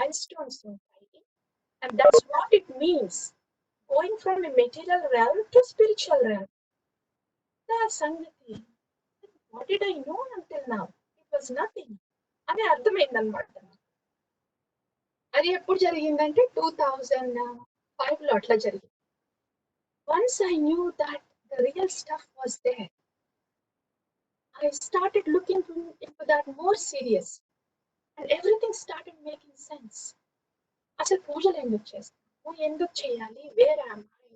milestones ఉంటాయి. And that's what it means. Going from a material realm to spiritual realm. The Sangati. What did I know until now? It was nothing. అని అర్థమైందనమాట. అది ఎప్పుడు జరిగిందంటే 2005లో అట్లా జరిగింది. Once I knew that the real stuff was there, I started looking into that more serious, and everything started making sense. అసలు పూజలు ఎందుకు చేస్తాను, ఎందుకు చేయాలి, where am I,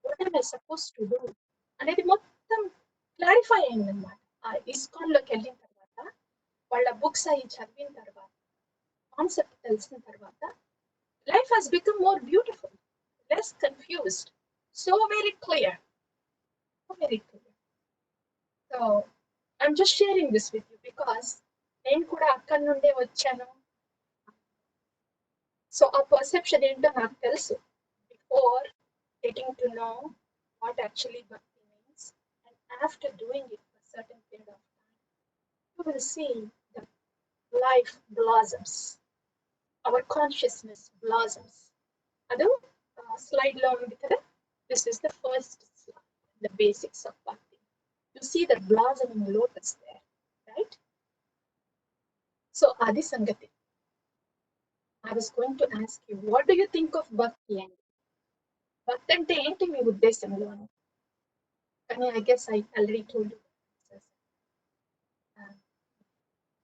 what am I supposed to do అనేది మొత్తం క్లారిఫై అయిందనమాట. ఆ ఇస్కాన్లోకి వెళ్ళిన తర్వాత, వాళ్ళ బుక్స్ అవి చదివిన తర్వాత, కాన్సెప్ట్ తెలిసిన తర్వాత, life has become more beautiful, less confused, so very clear, so very clear. So I'm just sharing this with you because నేను కూడా అక్కడి నుండే వచ్చాను. సో ఆ పర్సెప్షన్ ఏంటో నాకు తెలుసు. Before getting to know what actually bhakti means, and after doing it for a certain period of time, you will see the life blossoms, our consciousness blossoms. Adu slide lo undi kada, this is the first slide, the basics of bhakti. You see the blossoming lotus there, right? So adi sangati. I was going to ask you, what do you think of bhakti? And bhakti ante enti mee uddeshamlo? Kani I guess I already told you.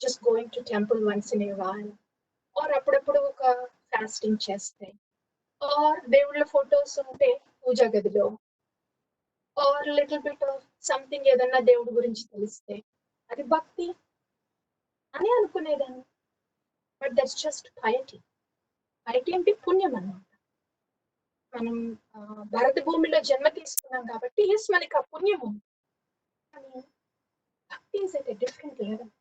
Just going to temple once in a while, or అప్పుడప్పుడు ఒక fasting చేస్తే, are దేవుళ్ళ photos ఉంటే పూజ గదిలో, or little bit of something ఏదన్నా దేవుడి గురించి తెలిస్తే అది భక్తి అని అనుకునేదాన్ని. But that's just piety. Piety అంటే పుణ్యం అన్నమాట. మనం భారత భూమిలో జన్మ తీసుకున్నాం కాబట్టి ఎస్ మనకి ఆ పుణ్యం ఉంది. కానీ భక్తి is at a different level.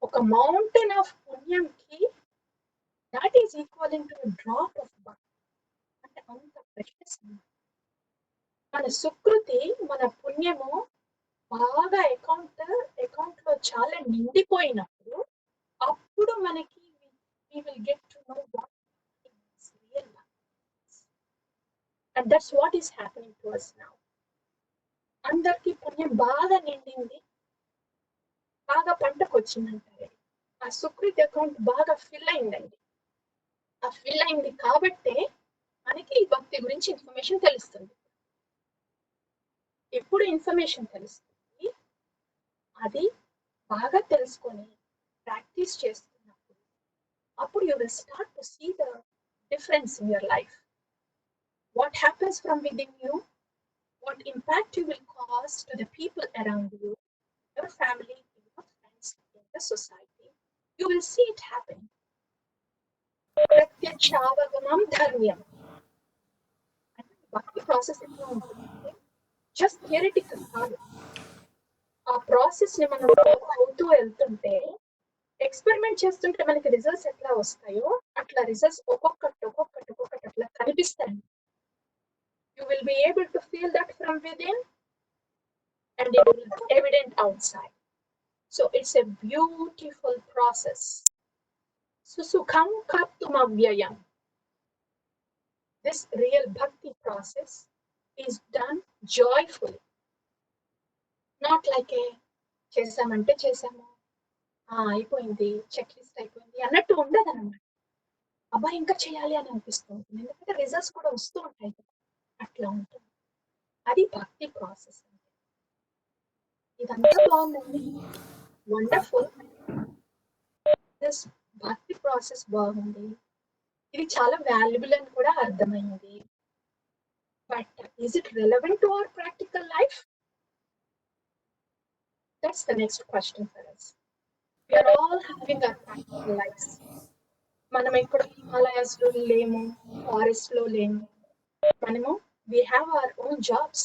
ఒక మౌంటైన్ ఆఫ్ పుణ్యంకి that is equal to drop of భక్తి. అంటే అంత ప్రెషస్. మన సుకృతి, మన పుణ్యము బాగా అకౌంట్ లో చాలా నిండిపోయినప్పుడు అప్పుడు మనకి we will get to know what is real happiness. And that's what is happening to us now. అందరికి పుణ్యం బాగా నిండింది, బాగా పంటకు వచ్చిందంటారు. ఆ సుకృతి అకౌంట్ బాగా ఫిల్ అయిందండి. ఆ ఫిల్ అయింది కాబట్టే మనకి ఈ భక్తి గురించి ఇన్ఫర్మేషన్ తెలుస్తుంది. ఎప్పుడు ఇన్ఫర్మేషన్ తెలుస్తుంది, అది బాగా తెలుసుకొని ప్రాక్టీస్ చేస్తున్నప్పుడు, అప్పుడు you will start to see the difference in your life. What happens from within you, what impact you will cause to the people around you, your family, your friends, in the society. You will see it happen. Pratyakshavagamam dharmyam. Bhakti process ఎట్లా ఉంటుంది, just theoretical కాదు. ఆ process ని మనం అవుతూ వెళ్తుంటే, experiment చేస్తుంటే మనకి రిజల్ట్స్ ఎట్లా వస్తాయో అట్లా రిజల్ట్స్ ఒక్కొక్కటి అట్లా కనిపిస్తాయి. You will be able to feel that from within, and it will be evident outside. So it's a beautiful process. Susukham kaptum avyayam. This real bhakti process is done joyfully. Not like a చేసామంటే చేసాము, అయిపోయింది, check list అయిపోయింది అన్నట్టు ఉండదు అన్నమాట. అబ్బా ఇంకా చేయాలి అని అనిపిస్తూ ఉంటుంది, ఎందుకంటే రిజల్ట్స్ కూడా వస్తూ ఉంటాయి కదా, అట్లా ఉంటుంది. అది భక్తి ప్రాసెస్ అంటే. ఇదంతా బాగుందండి, వండర్ఫుల్. దిస్ భక్తి ప్రాసెస్ బాగుంది, ఇది చాలా వాల్యుబుల్ అని కూడా అర్థమైంది. But is it relevant to our practical life? That's the next question for us. We are all having our practical lives. మనం ఇప్పుడు హిమాలయాస్ లో లేము, ఫారెస్ట్ లో లేము. మనము we have our own jobs.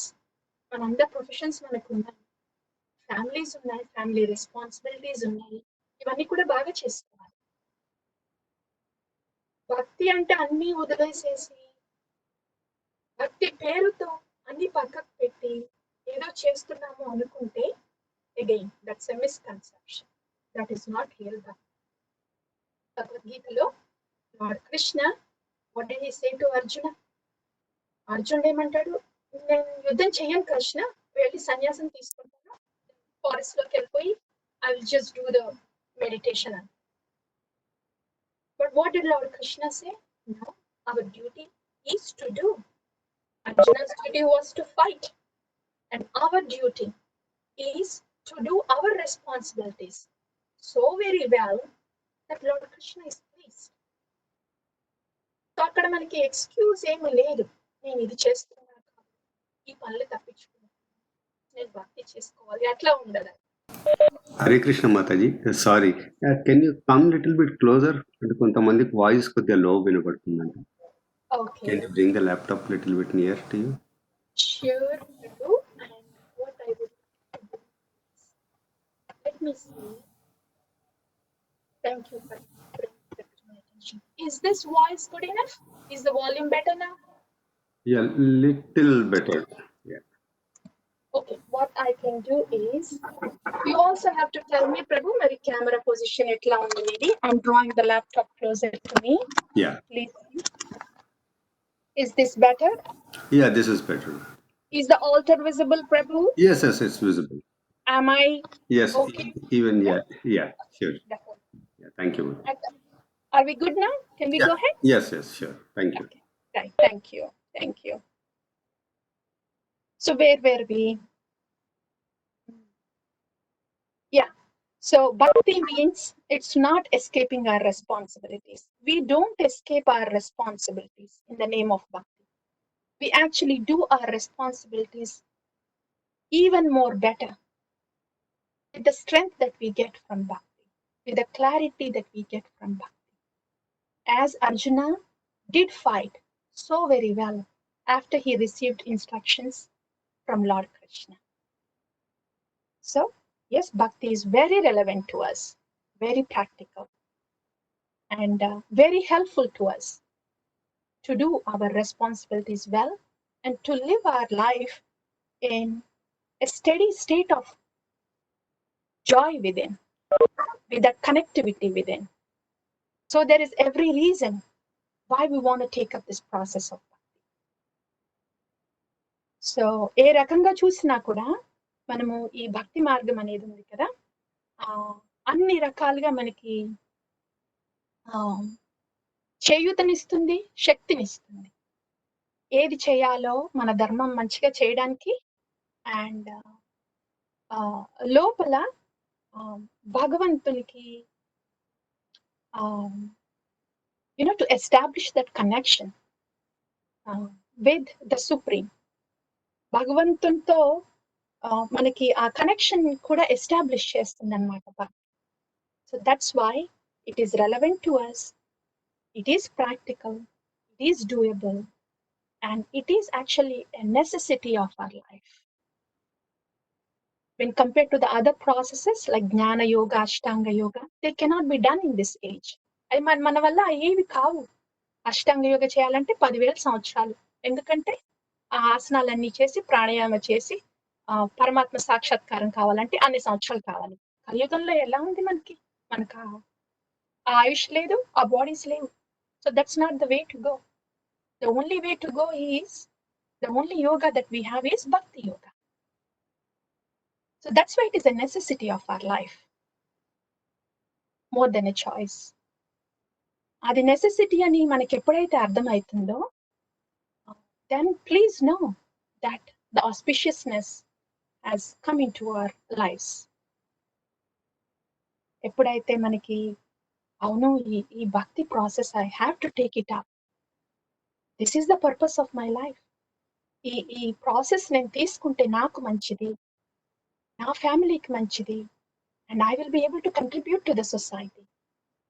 మనందరి ప్రొఫెషన్స్ మనకు ఉన్నాయి, ఫ్యామిలీస్ ఉన్నాయి, ఫ్యామిలీ రెస్పాన్సిబిలిటీస్ ఉన్నాయి. ఇవన్నీ కూడా బాగా చేసుకోవాలి. భక్తి అంటే అన్ని వదిలేసేసి, భక్తి పేరుతో అన్ని పక్కకు పెట్టి ఏదో చేస్తున్నాము అనుకుంటే, again that's a misconception. That is not real భక్తి. భగవద్గీతలో lord Krishna what did he say to Arjuna? అర్జునుడు ఏమంటాడు? నేను యుద్ధం చెయ్యను కృష్ణ, వెళ్ళి సన్యాసం తీసుకుంటాను, ఫారెస్ట్ లోకి వెళ్ళిపోయి I will just do the meditation అని. But what the lord Krishna say? No, our duty is to do. Arjuna's duty was to fight, and our duty is to do our responsibilities so very well that Lord Krishna is pleased. So అక్కడ మనకి excuse ఏమీ లేదు. నేను ఇది చేస్తున్నాను, ఈ పనులు తప్పించుకున్నాను, నేను భక్తి చేసుకోవాలి, అట్లా ఉండదు. Hare Krishna Mataji, sorry, can you come little bit closer? అంటే కొంతమందికి వాయిస్ కొద్దిగా లో వినపడుతుందంట. Okay. Can you bring the laptop little bit near to you? Sure, Prabhu. And what I would do is, let me see. Thank you for bringing that to my attention. Is this voice good enough? Is the volume better now? Yeah, little better. Yeah. Okay, what I can do is, you also have to tell me, Prabhu, my camera position etla undi nidi. I'm drawing the laptop closer to me. Yeah. Please. Is this better? Yeah, this is better. Is the altar visible, Prabhu? Yes, yes, it's visible. Am I? Yes. Okay. Even yeah, yeah, sure. Definitely. Yeah, thank you. Are we good now? Can we go ahead? Yes, yes, sure. Thank you. Okay. Right. Thank you. Thank you. So where were we? Yeah. So bhakti means it's not escaping our responsibilities. We don't escape our responsibilities in the name of bhakti. We actually do our responsibilities even more better with the strength that we get from bhakti, with the clarity that we get from bhakti. As Arjuna did fight so very well after he received instructions from Lord Krishna. So, yes, bhakti is very relevant to us, very practical, and very helpful to us to do our responsibilities well and to live our life in a steady state of joy within, with that connectivity within. So there is every reason why we want to take up this process of bhakti. So ఏ రకంగా చూసినా కూడా మనము ఈ భక్తి మార్గం అనేది ఉంది కదా, అన్ని రకాలుగా మనకి చేయూతనిస్తుంది, శక్తినిస్తుంది. ఏది చేయాలో మన ధర్మం మంచిగా చేయడానికి, అండ్ లోపల భగవంతునికి to establish that connection with the Supreme. భగవంతునితో మనకి ఆ కనెక్షన్ కూడా ఎస్టాబ్లిష్ చేస్తుంది అనమాట. So that's why it is relevant to us, it is practical, it is doable, and it is actually a necessity of our life. When compared to the other processes like Jnana Yoga, Ashtanga Yoga, they cannot be done in this age. అది మన వల్ల ఏవి కావు. అష్టాంగ యోగ చేయాలంటే 10,000 సంవత్సరాలు. ఎందుకంటే ఆ ఆసనాలన్నీ చేసి, ప్రాణాయామ చేసి, పరమాత్మ సాక్షాత్కారం కావాలంటే అన్ని సంవత్సరాలు కావాలి. కలియుగంలో ఎలా ఉంది మనకి ఆ ఆయుష్ లేదు, ఆ బాడీస్ లేవు. So that's not the way to go. The only way to go is, the only yoga that we have is bhakti yoga. So that's why it is a necessity of our life, more than a choice. అది necessity అని మనకి ఎప్పుడైతే అర్థమవుతుందో, then please know that the auspiciousness has come into our lives. ఎప్పుడైతే మనకి అవును ఈ భక్తి process I have to take it up, this is the purpose of my life, ఈ ప్రాసెస్ నేను తీసుకుంటే నాకు మంచిది, నా ఫ్యామిలీకి మంచిది, and I will be able to contribute to the society.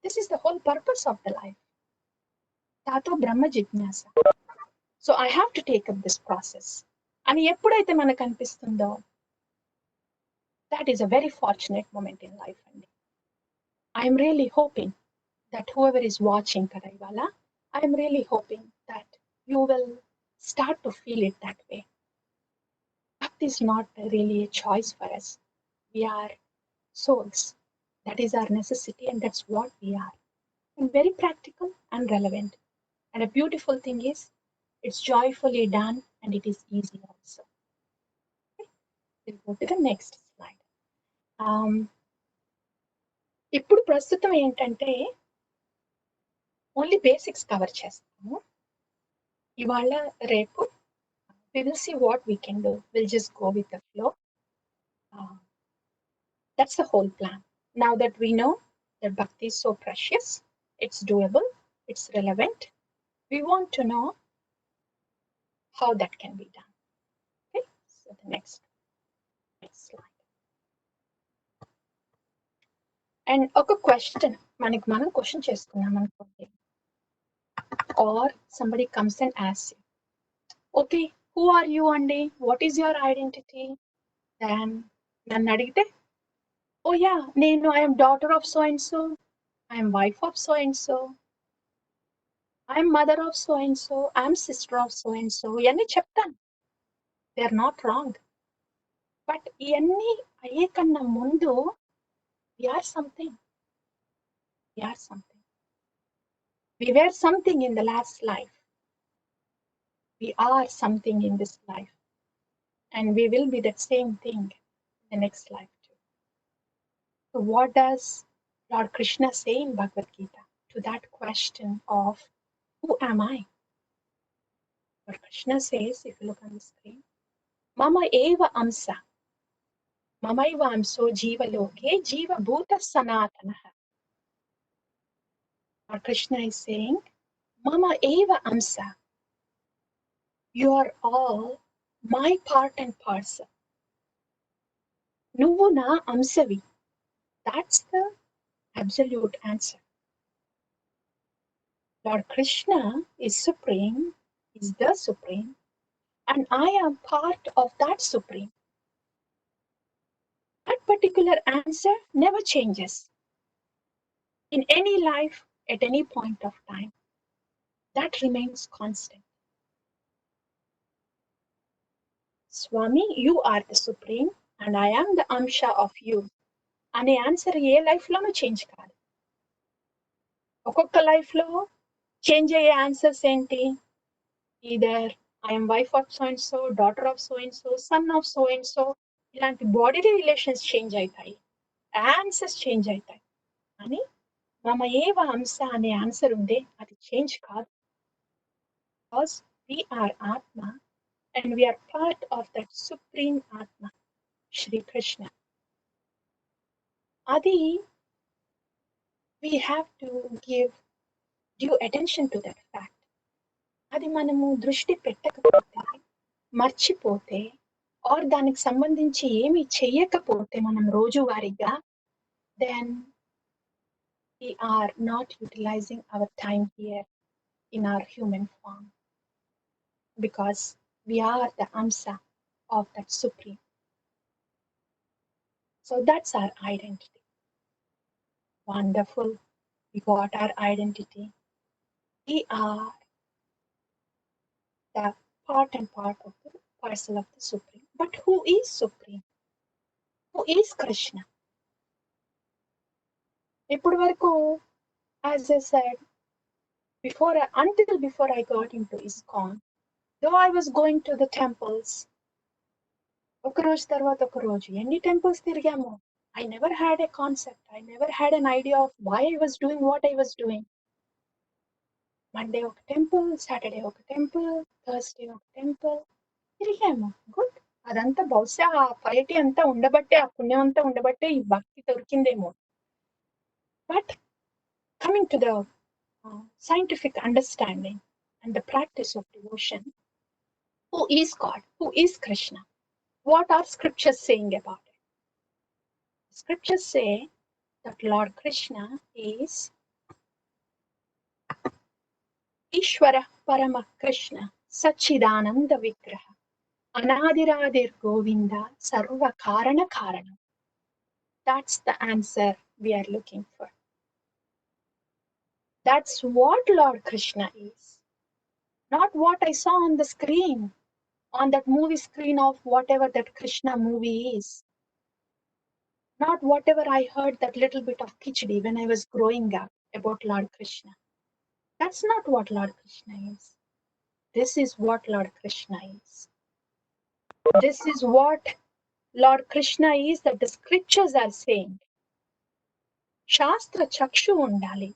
This is the whole purpose of the life. Tato Brahma Jignasa. So I have to take up this process. And eppudaithe manaku anipistundo, that is a very fortunate moment in life. And I am really hoping that whoever is watching kada ivala, I am really hoping that you will start to feel it that way. Bhakti is not really a choice for us. We are souls. That is our necessity, and that's what we are. and very practical and relevant. And a beautiful thing is, it's joyfully done and it is easy also. We'll go to the next slide. ఇప్పుడు ప్రస్తుతం ఏంటంటే only basics cover చేస్తాము. ఇవాళ రేపు we will see what we can do. We'll just go with the flow. That's the whole plan. Now that we know that bhakti is so precious, it's doable, it's relevant, we want to know how that can be done. Okay, so the next slide. And ఒక question మనం question చేసుకున్నాం అనుకోండి, or somebody comes and asks you, okay, who are you అండి, what is your identity? Then నన్ను అడిగితే, oh yeah, నేను I am daughter of so and so, I am wife of so and so, I am mother of so and so, I am sister of so and so, ఇవన్నీ చెప్తాను. They are not wrong. But ఇవన్నీ అయ్యే కన్నా ముందు we are something. We are something. We were something in the last life. We are something in this life. And we will be that same thing in the next life too. So what does Lord Krishna say in Bhagavad Gita to that question of who am I? Lord Krishna says, if you look on the screen, Mama eva amsa, Mamaiva amso jiva loke, jiva bhuta sanatana. Lord Krishna is saying, Mama eva amsa, you are all my part and parcel. Nuvu na amsavi. That's the absolute answer. Lord Krishna is supreme, is the supreme, and I am part of that supreme. That particular answer never changes in any life at any point of time. That remains constant. Swami, you are the supreme and I am the amsha of you. అనే answer ఏ లైఫ్లోనూ change కాదు. ఒక్కొక్క లైఫ్లో change అయ్యే answers ఏంటి? Either I'm wife of so and so, daughter of so and so, son of so and so, ఇలాంటి body relations change అవుతాయి, answers change అవుతాయి. అని మమ ఏవ అంశ అనే ఆన్సర్ ఉందే అది చేంజ్ కాదు. Because we are atma and we are part of that supreme atma Srikrishna. అది we have to give due attention to that fact. అది మనము దృష్టి పెట్టకపోతే, మర్చిపోతే, ఆర్ దానికి సంబంధించి ఏమి చెయ్యకపోతే మనం రోజువారీగా, then we are not utilizing our time here in our human form, because we are the amsa of that supreme. So that's our identity. Wonderful. We got our identity. We are the part and part of the parcel of the supreme. But who is supreme? Who is Krishna? ఇప్పటి వరకు, as I said, until before I got into ISKCON, though I was going to the temples, ఒక రోజు తర్వాత ఒక రోజు ఎన్ని temples తిరిగాము. I never had a concept. I never had an idea of why I was doing what I was doing. Monday ఒక temple, Saturday ఒక temple, Thursday ఒక టెంపుల్ తిరిగాము. గుడ్. అదంతా బహుశా ఆ పైటీ అంతా ఉండబట్టే, ఆ పుణ్యం అంతా ఉండబట్టే ఈ భక్తి దొరికిందేమో. But coming to the scientific understanding and the practice of devotion, who is God? Who is Krishna? What are scriptures saying about it? Scriptures say that Lord Krishna is Ishvara Parama Krishna Sachidananda Vigraha Anadiradir Govinda Sarva Karana Karanam. That's the answer we are looking for. That's what Lord Krishna is. Not what I saw on the screen, on that movie screen of whatever that Krishna movie is. Not whatever I heard that little bit of khichdi when I was growing up. about Lord Krishna. That's not what Lord Krishna is. This is what Lord Krishna is. This is what Lord Krishna is that the scriptures are saying. శాస్త్ర చక్షు ఉండాలి.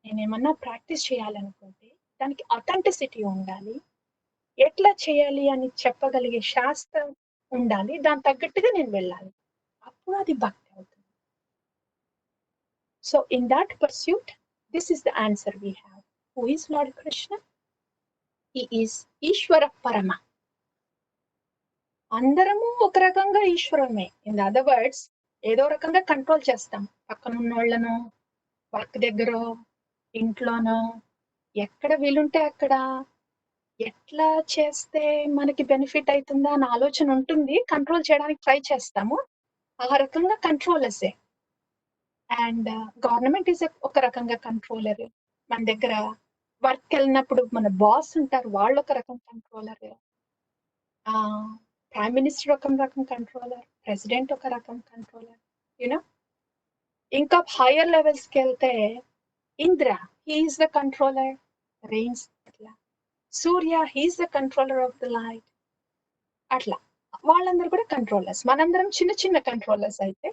నేనేమన్నా practice చేయాలనుకుంటే దానికి authenticity ఉండాలి. ఎట్లా చేయాలి అని చెప్పగలిగే శాస్త్రం ఉండాలి. దాని తగ్గట్టుగా నేను వెళ్ళాలి. అప్పుడు అది భక్తి అవుతుంది. So in that pursuit, this is the answer we have. Who is Lord Krishna? He is Ishvara Parama. అందరము ఒక రకంగా ఈశ్వరమే. ఇన్ అదర్ వర్డ్స్, ఏదో రకంగా కంట్రోల్ చేస్తాం. పక్కన ఉన్న వాళ్ళను, వర్క్ దగ్గర, ఇంట్లోనో, ఎక్కడ వీలుంటే అక్కడ ఎట్లా చేస్తే మనకి బెనిఫిట్ అవుతుందా అని ఆలోచన ఉంటుంది. కంట్రోల్ చేయడానికి ట్రై చేస్తాము. ఆ రకంగా కంట్రోలర్సే. అండ్ గవర్నమెంట్ ఈజ్ ఒక రకంగా కంట్రోలర్. మన దగ్గర వర్క్ వెళ్ళినప్పుడు మన బాస్ ఉంటారు, వాళ్ళు ఒక రకం కంట్రోలర్. ప్రైమ్ మినిస్టర్ ఒక రకం కంట్రోలర్, ప్రెసిడెంట్ ఒక రకం కంట్రోలర్. యూనో, ఇంకా హైయర్ లెవెల్స్కి వెళ్తే Indra, he is the controller, rains అట్లా. Surya, he is the controller of the light. అట్లా వాళ్ళందరూ కూడా కంట్రోలర్స్. మనందరం చిన్న చిన్న కంట్రోలర్స్ అయితే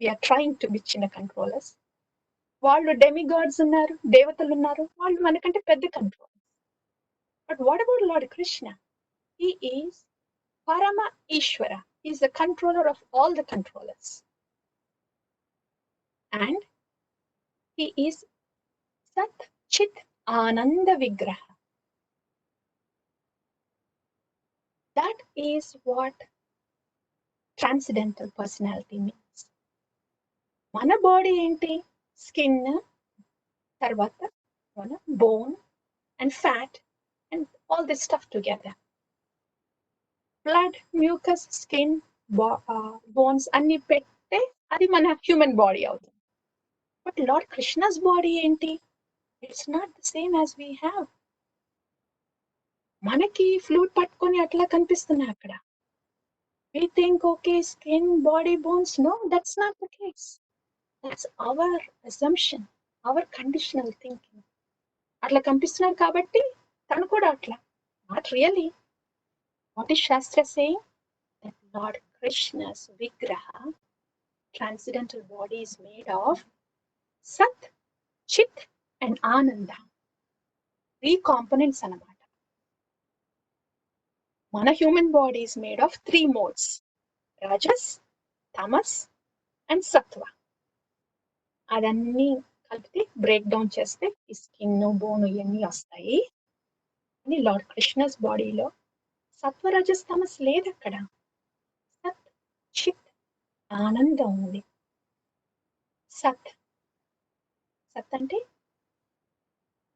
వీఆర్ ట్రైంగ్ టు బి చిన్న కంట్రోలర్స్. వాళ్ళు డెమిగాడ్స్ ఉన్నారు, దేవతలు ఉన్నారు, వాళ్ళు మనకంటే పెద్ద controllers. But what about lord Krishna? He is Parama Ishvara. He is the controller of all the controllers. And he is Sat Chit Ananda Vigraha. That is what transcendental personality means. Mana body enti? Skin, tarvata, bone and fat and all this stuff together. Blood, mucus, skin, bones అన్ని పెడితే అది మన human body అవుతుంది. But lord Krishna's body ఏంటి? It's not the same as we have. మనకి flute పట్టుకొని అట్లా కనిపిస్తున్నాయి అక్కడ. We think, okay, skin, body, bones. No, that's not the case. That's our assumption, our conditional thinking. అట్లా కనిపిస్తున్నారు కాబట్టి తను కూడా అట్లా. Not really. What is Shastra saying? That Lord Krishna's Vigraha, transcendental body, is made of Sat, Chit and Ananda. 3 components అన్నమాట. మన human body is made of 3 modes. Rajas, Tamas and Sattva. అదన్నీ కలిపి బ్రేక్ డౌన్ చేస్తే ఈ skin, bone ఇవన్నీ వస్తాయి. అని lord Krishna's బాడీలో సత్వ, రజస్, తమస్ లేదు అక్కడ. సత్, చిత్, ఆనందం ఉంది. సత్, సత్ అంటే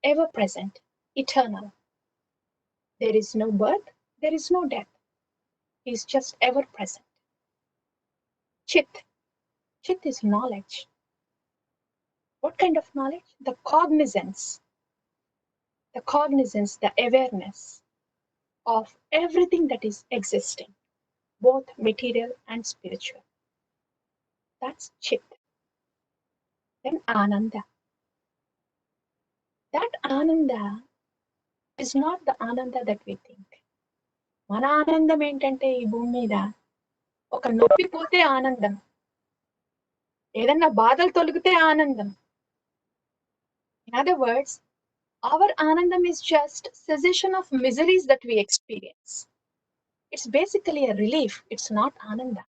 ever present, eternal. There is no birth, there is no death. He is just ever present. Chit, chit is knowledge. What kind of knowledge? The cognizance, the awareness of everything that is existing, both material and spiritual. That's Chit. Then Ananda. That Ananda is not the Ananda that we think. మన ఆనందం ఏంటంటే ఈ భూమి మీద ఒక నొప్పి పోతే ఆనందం, ఏదన్నా బాధలు తొలగితే ఆనందం. In other words, our anandam is just cessation of miseries that we experience. It's basically a relief. It's not ananda.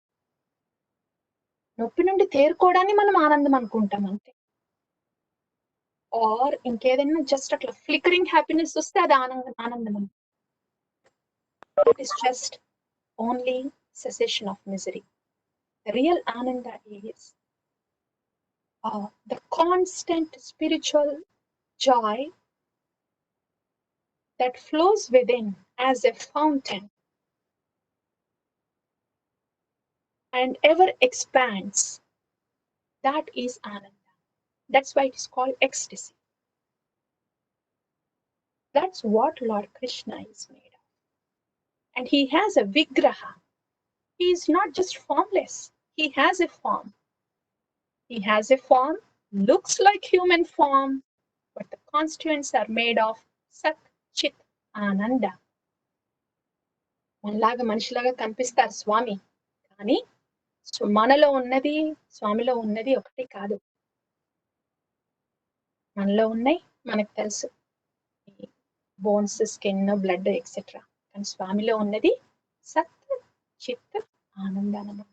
నొప్పి నుండి తేరుకోవడాన్ని మనం ఆనందం అనుకుంటాం అంతే. ఆర్ ఇంకేదైనా జస్ట్ అట్లా ఫ్లికరింగ్ హ్యాపీనెస్ వస్తే అది ఆనందం. It is just only cessation of misery. The real ananda is the constant spiritual joy that flows within as a fountain and ever expands. That is ananda. That's why it is called ecstasy. That's what Lord Krishna is made of. And he has a vigraha. He is not just formless. He has a form. He has a form looks like human form, but the constituents are made of Sat, Chit, Ananda. మనలాగా మనిషిలాగా కనిపిస్తారు స్వామి, కానీ మనలో ఉన్నది స్వామిలో ఉన్నది ఒకటి కాదు. మనలో ఉన్నాయి మనకు తెలుసు, బోన్స్, స్కిన్, బ్లడ్ ఎక్సెట్రా. కానీ స్వామిలో ఉన్నది సత్, చిత్, ఆనందానందం.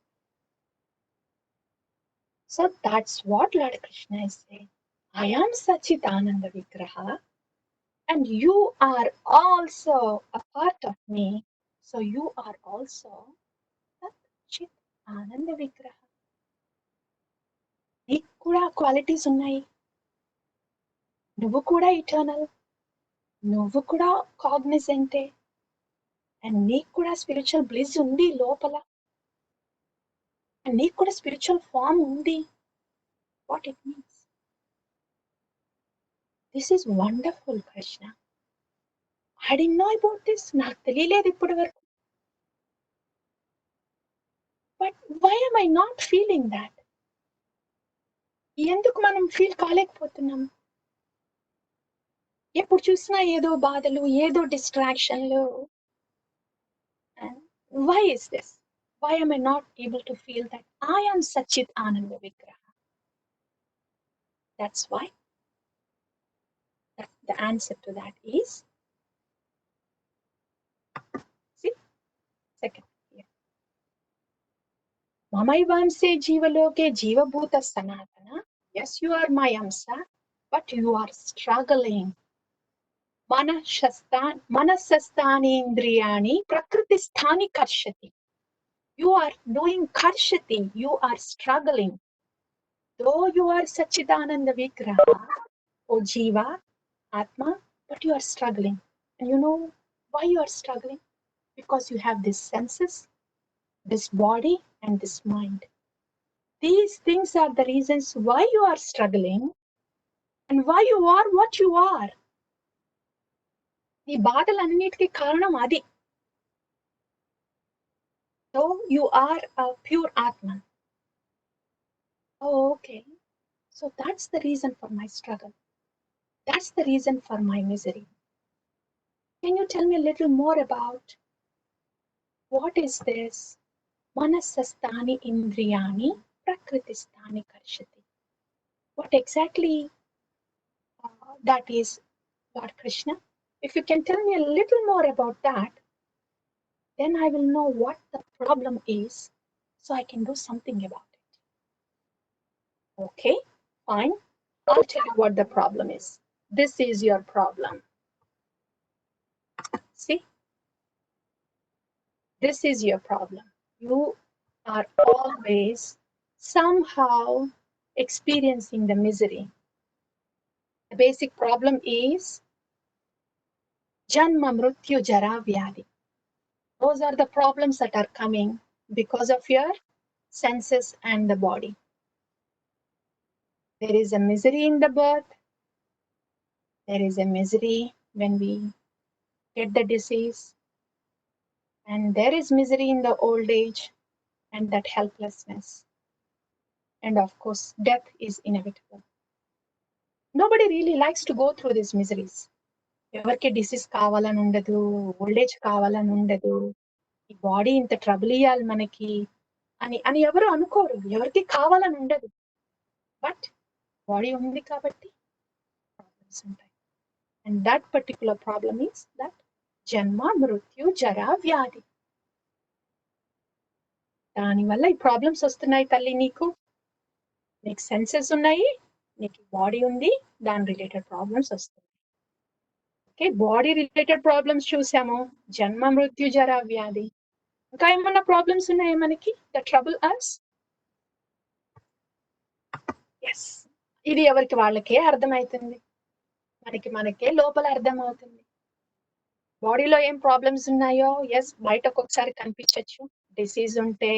So that's what Lord Krishna is saying. I am Sachit Ananda Vigraha, and you are also a part of me. So you are also Sat, Chit, Ananda Vigraha. నీకు కూడా qualities ఉన్నాయి, నువ్వు కూడా eternal, నువ్వు కూడా కాగ్నిజెంటే, అండ్ నీకు కూడా spiritual bliss ఉంది లోపల, అండ్ నీకు కూడా స్పిరిచువల్ ఫామ్ ఉంది. What it means? This is wonderful Krishna. I didn't know about this. నాకు తెలియలేదు ఇప్పటి వరకు. But why am I not feeling that? ఎందుకు మనం ఫీల్ కాలేకపోతున్నాం? ఎప్పుడు చూసినా ఏదో బాధలు, ఏదో డిస్ట్రాక్షన్లు. Why is this? Why am I not able to feel that I am Sachit Ananda Vigraha? That's why. The answer to that is, see, second here. Mamayvamse Jivaloke Jivabhuta Sanatana. Yes, you are my Amsa, but you are struggling. Manasastani Indriyani Prakriti Sthani Karshati. You are doing Karshati, you are struggling. Though you are Sachidananda Vigraha, O Jiva, Atma, but you are struggling. And you know why you are struggling? Because you have these senses, this body, and this mind. These things are the reasons why you are struggling and why you are what you are. ఈ బాధలన్నిటికీ కారణం అది. So you are a pure Atma. Oh, okay. So that's the reason for my struggle. That's the reason for my misery. Can you tell me a little more about what is this? Manasastani Indriyani Prakritistani Karshati. What exactly that is, Lord Krishna? If you can tell me a little more about that, then I will know what the problem is, so I can do something about it. Okay, fine. I'll tell you what the problem is. This is your problem. See? This is your problem. You are always somehow experiencing the misery. The basic problem is Janma, Mrityu, Jara, Vyadi. Those are the problems that are coming because of your senses and the body. There is a misery in the birth. There is a misery when we get the disease. And there is misery in the old age and that helplessness. And of course, death is inevitable. Nobody really likes to go through these miseries. ఎవరికి disease కావాలని ఉండదు, old age కావాలని ఉండదు, ఈ body ఇంత trouble ఇవ్వాలి మనకి అని అని ఎవరు అనుకోరు, ఎవరికి కావాలని ఉండదు. బట్ బాడీ ఉంది కాబట్టి ప్రాబ్లమ్స్ ఉంటాయి. And that particular problem is that జన్మ, మృత్యు, జర, వ్యాధి. దానివల్ల ఈ ప్రాబ్లమ్స్ వస్తున్నాయి తల్లి. నీకు సెన్సెస్ ఉన్నాయి, నీకు బాడీ ఉంది, దాని రిలేటెడ్ ప్రాబ్లమ్స్ వస్తున్నాయి. ఓకే, బాడీ రిలేటెడ్ ప్రాబ్లమ్స్ చూసాము, జన్మ, మృత్యు, జర, వ్యాధి. ఇంకా ఏమన్నా ప్రాబ్లమ్స్ ఉన్నాయా మనకి ద ట్రబుల్ అస్? ఎస్, ఇది ఎవరికి వాళ్ళకే అర్థమవుతుంది, మనకే లోపల అర్థం అవుతుంది. బాడీలో ఏం ప్రాబ్లమ్స్ ఉన్నాయో ఎస్ బయటకు ఒకసారి కనిపించవచ్చు, డిసీజ్ ఉంటే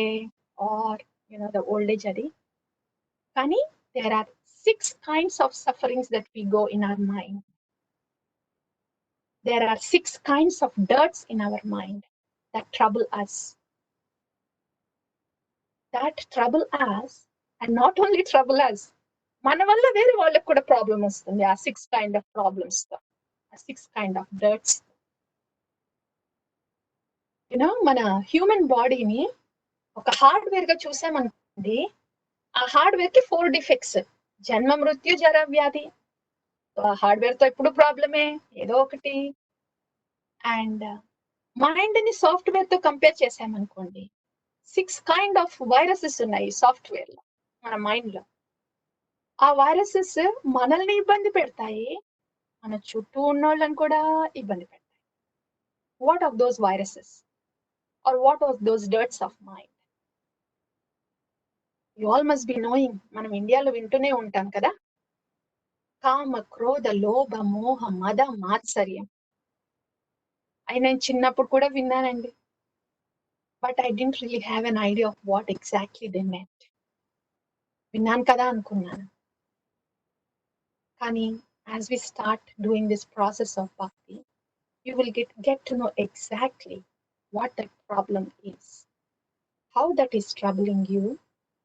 ఆర్ ద ఓల్డ్ ఏజ్ అది. కానీ there are 6 kinds of sufferings that we go in our mind. There are 6 kinds of dirts in our mind that trouble us. That trouble us, and not only trouble us, మన వల్ల వేరే వాళ్ళకి కూడా problem వస్తుంది ఆ 6 kind of problems తో, ఆ 6 kind of dirts. మన హ్యూమన్ బాడీని ఒక హార్డ్వేర్ గా చూసామనుకోండి, ఆ హార్డ్వేర్ కి 4 డిఫెక్ట్స్: జన్మ, మృత్యు, జర, వ్యాధి. హార్డ్వేర్ తో ఎప్పుడు ప్రాబ్లమే ఏదో ఒకటి. అండ్ మైండ్ ని సాఫ్ట్వేర్ తో కంపేర్ చేసామనుకోండి, 6 కైండ్ ఆఫ్ వైరసెస్ ఉన్నాయి సాఫ్ట్వేర్ లో, మన మైండ్ లో. ఆ వైరసెస్ మనల్ని ఇబ్బంది పెడతాయి, మన చుట్టూ ఉన్నోళ్ళని కూడా ఇబ్బంది పెడతాయి. What of those viruses are what of those dirts of mind? You all must be knowing. మనం ఇండియాలో వింటూనే ఉంటాం కదా, కామ, క్రోధ, లోభ, మోహ, మద, మాత్సర్యం. అయి నేను చిన్నప్పుడు కూడా విన్నానండి, but I didn't really have an idea of what exactly they meant. విన్నాను కదా అనుకున్నాను. కానీ as we start doing this process of bhakti, you will get to know exactly what that problem is, how that is troubling you,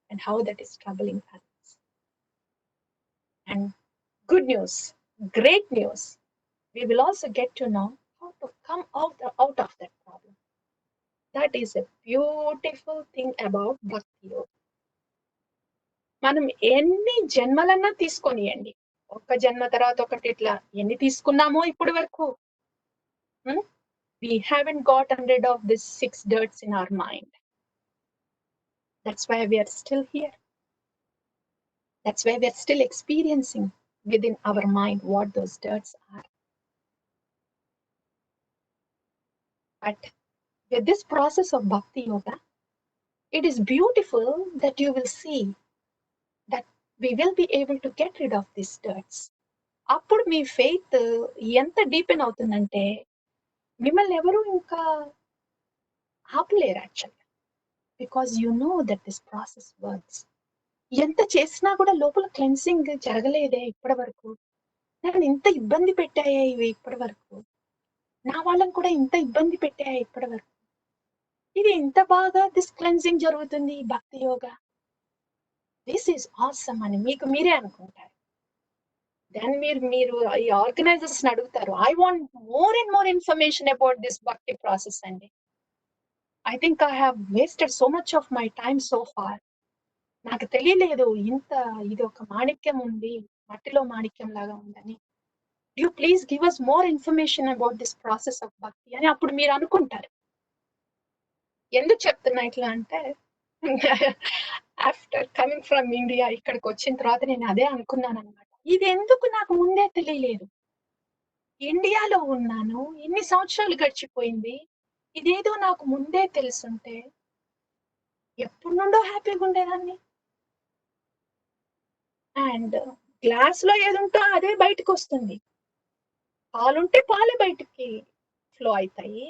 and how that is troubling others. And good news, great news, we will also get to know how to come out of that problem. That is a beautiful thing about bhakti yoga. మనం ఎన్ని జన్మలన్నా తీసుకొనియండి, ఒక్క జన్మ తర్వాత ఒకటి, ఇట్లా ఎన్ని తీసుకున్నామో ఇప్పటి వరకు, we haven't gotten rid of these 6 dirts in our mind. That's why we are still here. That's why we are still experiencing within our mind what those dirts are. But with this process of bhakti yoga, it is beautiful that you will see that we will be able to get rid of these dirts. అప్పుడు మీ faith ఎంత deepen అవుతుందంటే మిమ్మల్ని ఎవరు ఇంకా ఆపలేరు యాక్చువల్గా, because you know that this process works. ఎంత చేసినా కూడా లోపల క్లెన్సింగ్ జరగలేదే ఇప్పటి వరకు, నన్ను ఇంత ఇబ్బంది పెట్టాయే ఇవి ఇప్పటి వరకు, నా వాళ్ళని కూడా ఇంత ఇబ్బంది పెట్టాయే ఇప్పటి వరకు, ఇది ఇంత బాగా దిస్ క్లెన్సింగ్ జరుగుతుంది ఈ భక్తి యోగా, దిస్ ఈజ్ ఆసమ్ అని మీకు మీరే అనుకుంటారు. దెన్ మీరు ఈ ఆర్గనైజర్స్ అడుగుతారు, I want more and more information about this bhakti process అండి. I think I have wasted so much of my time so far. నాకు తెలియలేదు ఇంత ఇది ఒక మాణిక్యం ఉంది, మట్టిలో మాణిక్యం లాగా ఉందని. You please give us more information about this process of bhakti అని అప్పుడు మీరు అనుకుంటారు. ఎందుకు చెప్తున్నా ఇట్లా అంటే, ఆఫ్టర్ కమింగ్ ఫ్రమ్ ఇండియా ఇక్కడికి వచ్చిన తర్వాత నేను అదే అనుకున్నాను అనమాట. ఇది ఎందుకు నాకు ముందే తెలియలేదు, ఇండియాలో ఉన్నాను, ఎన్ని సంవత్సరాలు గడిచిపోయింది, ఇదేదో నాకు ముందే తెలుసుంటే ఎప్పుడు నుండో హ్యాపీగా ఉండేదాన్ని. అండ్ గ్లాస్ లో ఏదుంటో అదే బయటకు వస్తుంది, పాలుంటే పాలే బయటికి ఫ్లో అవుతాయి,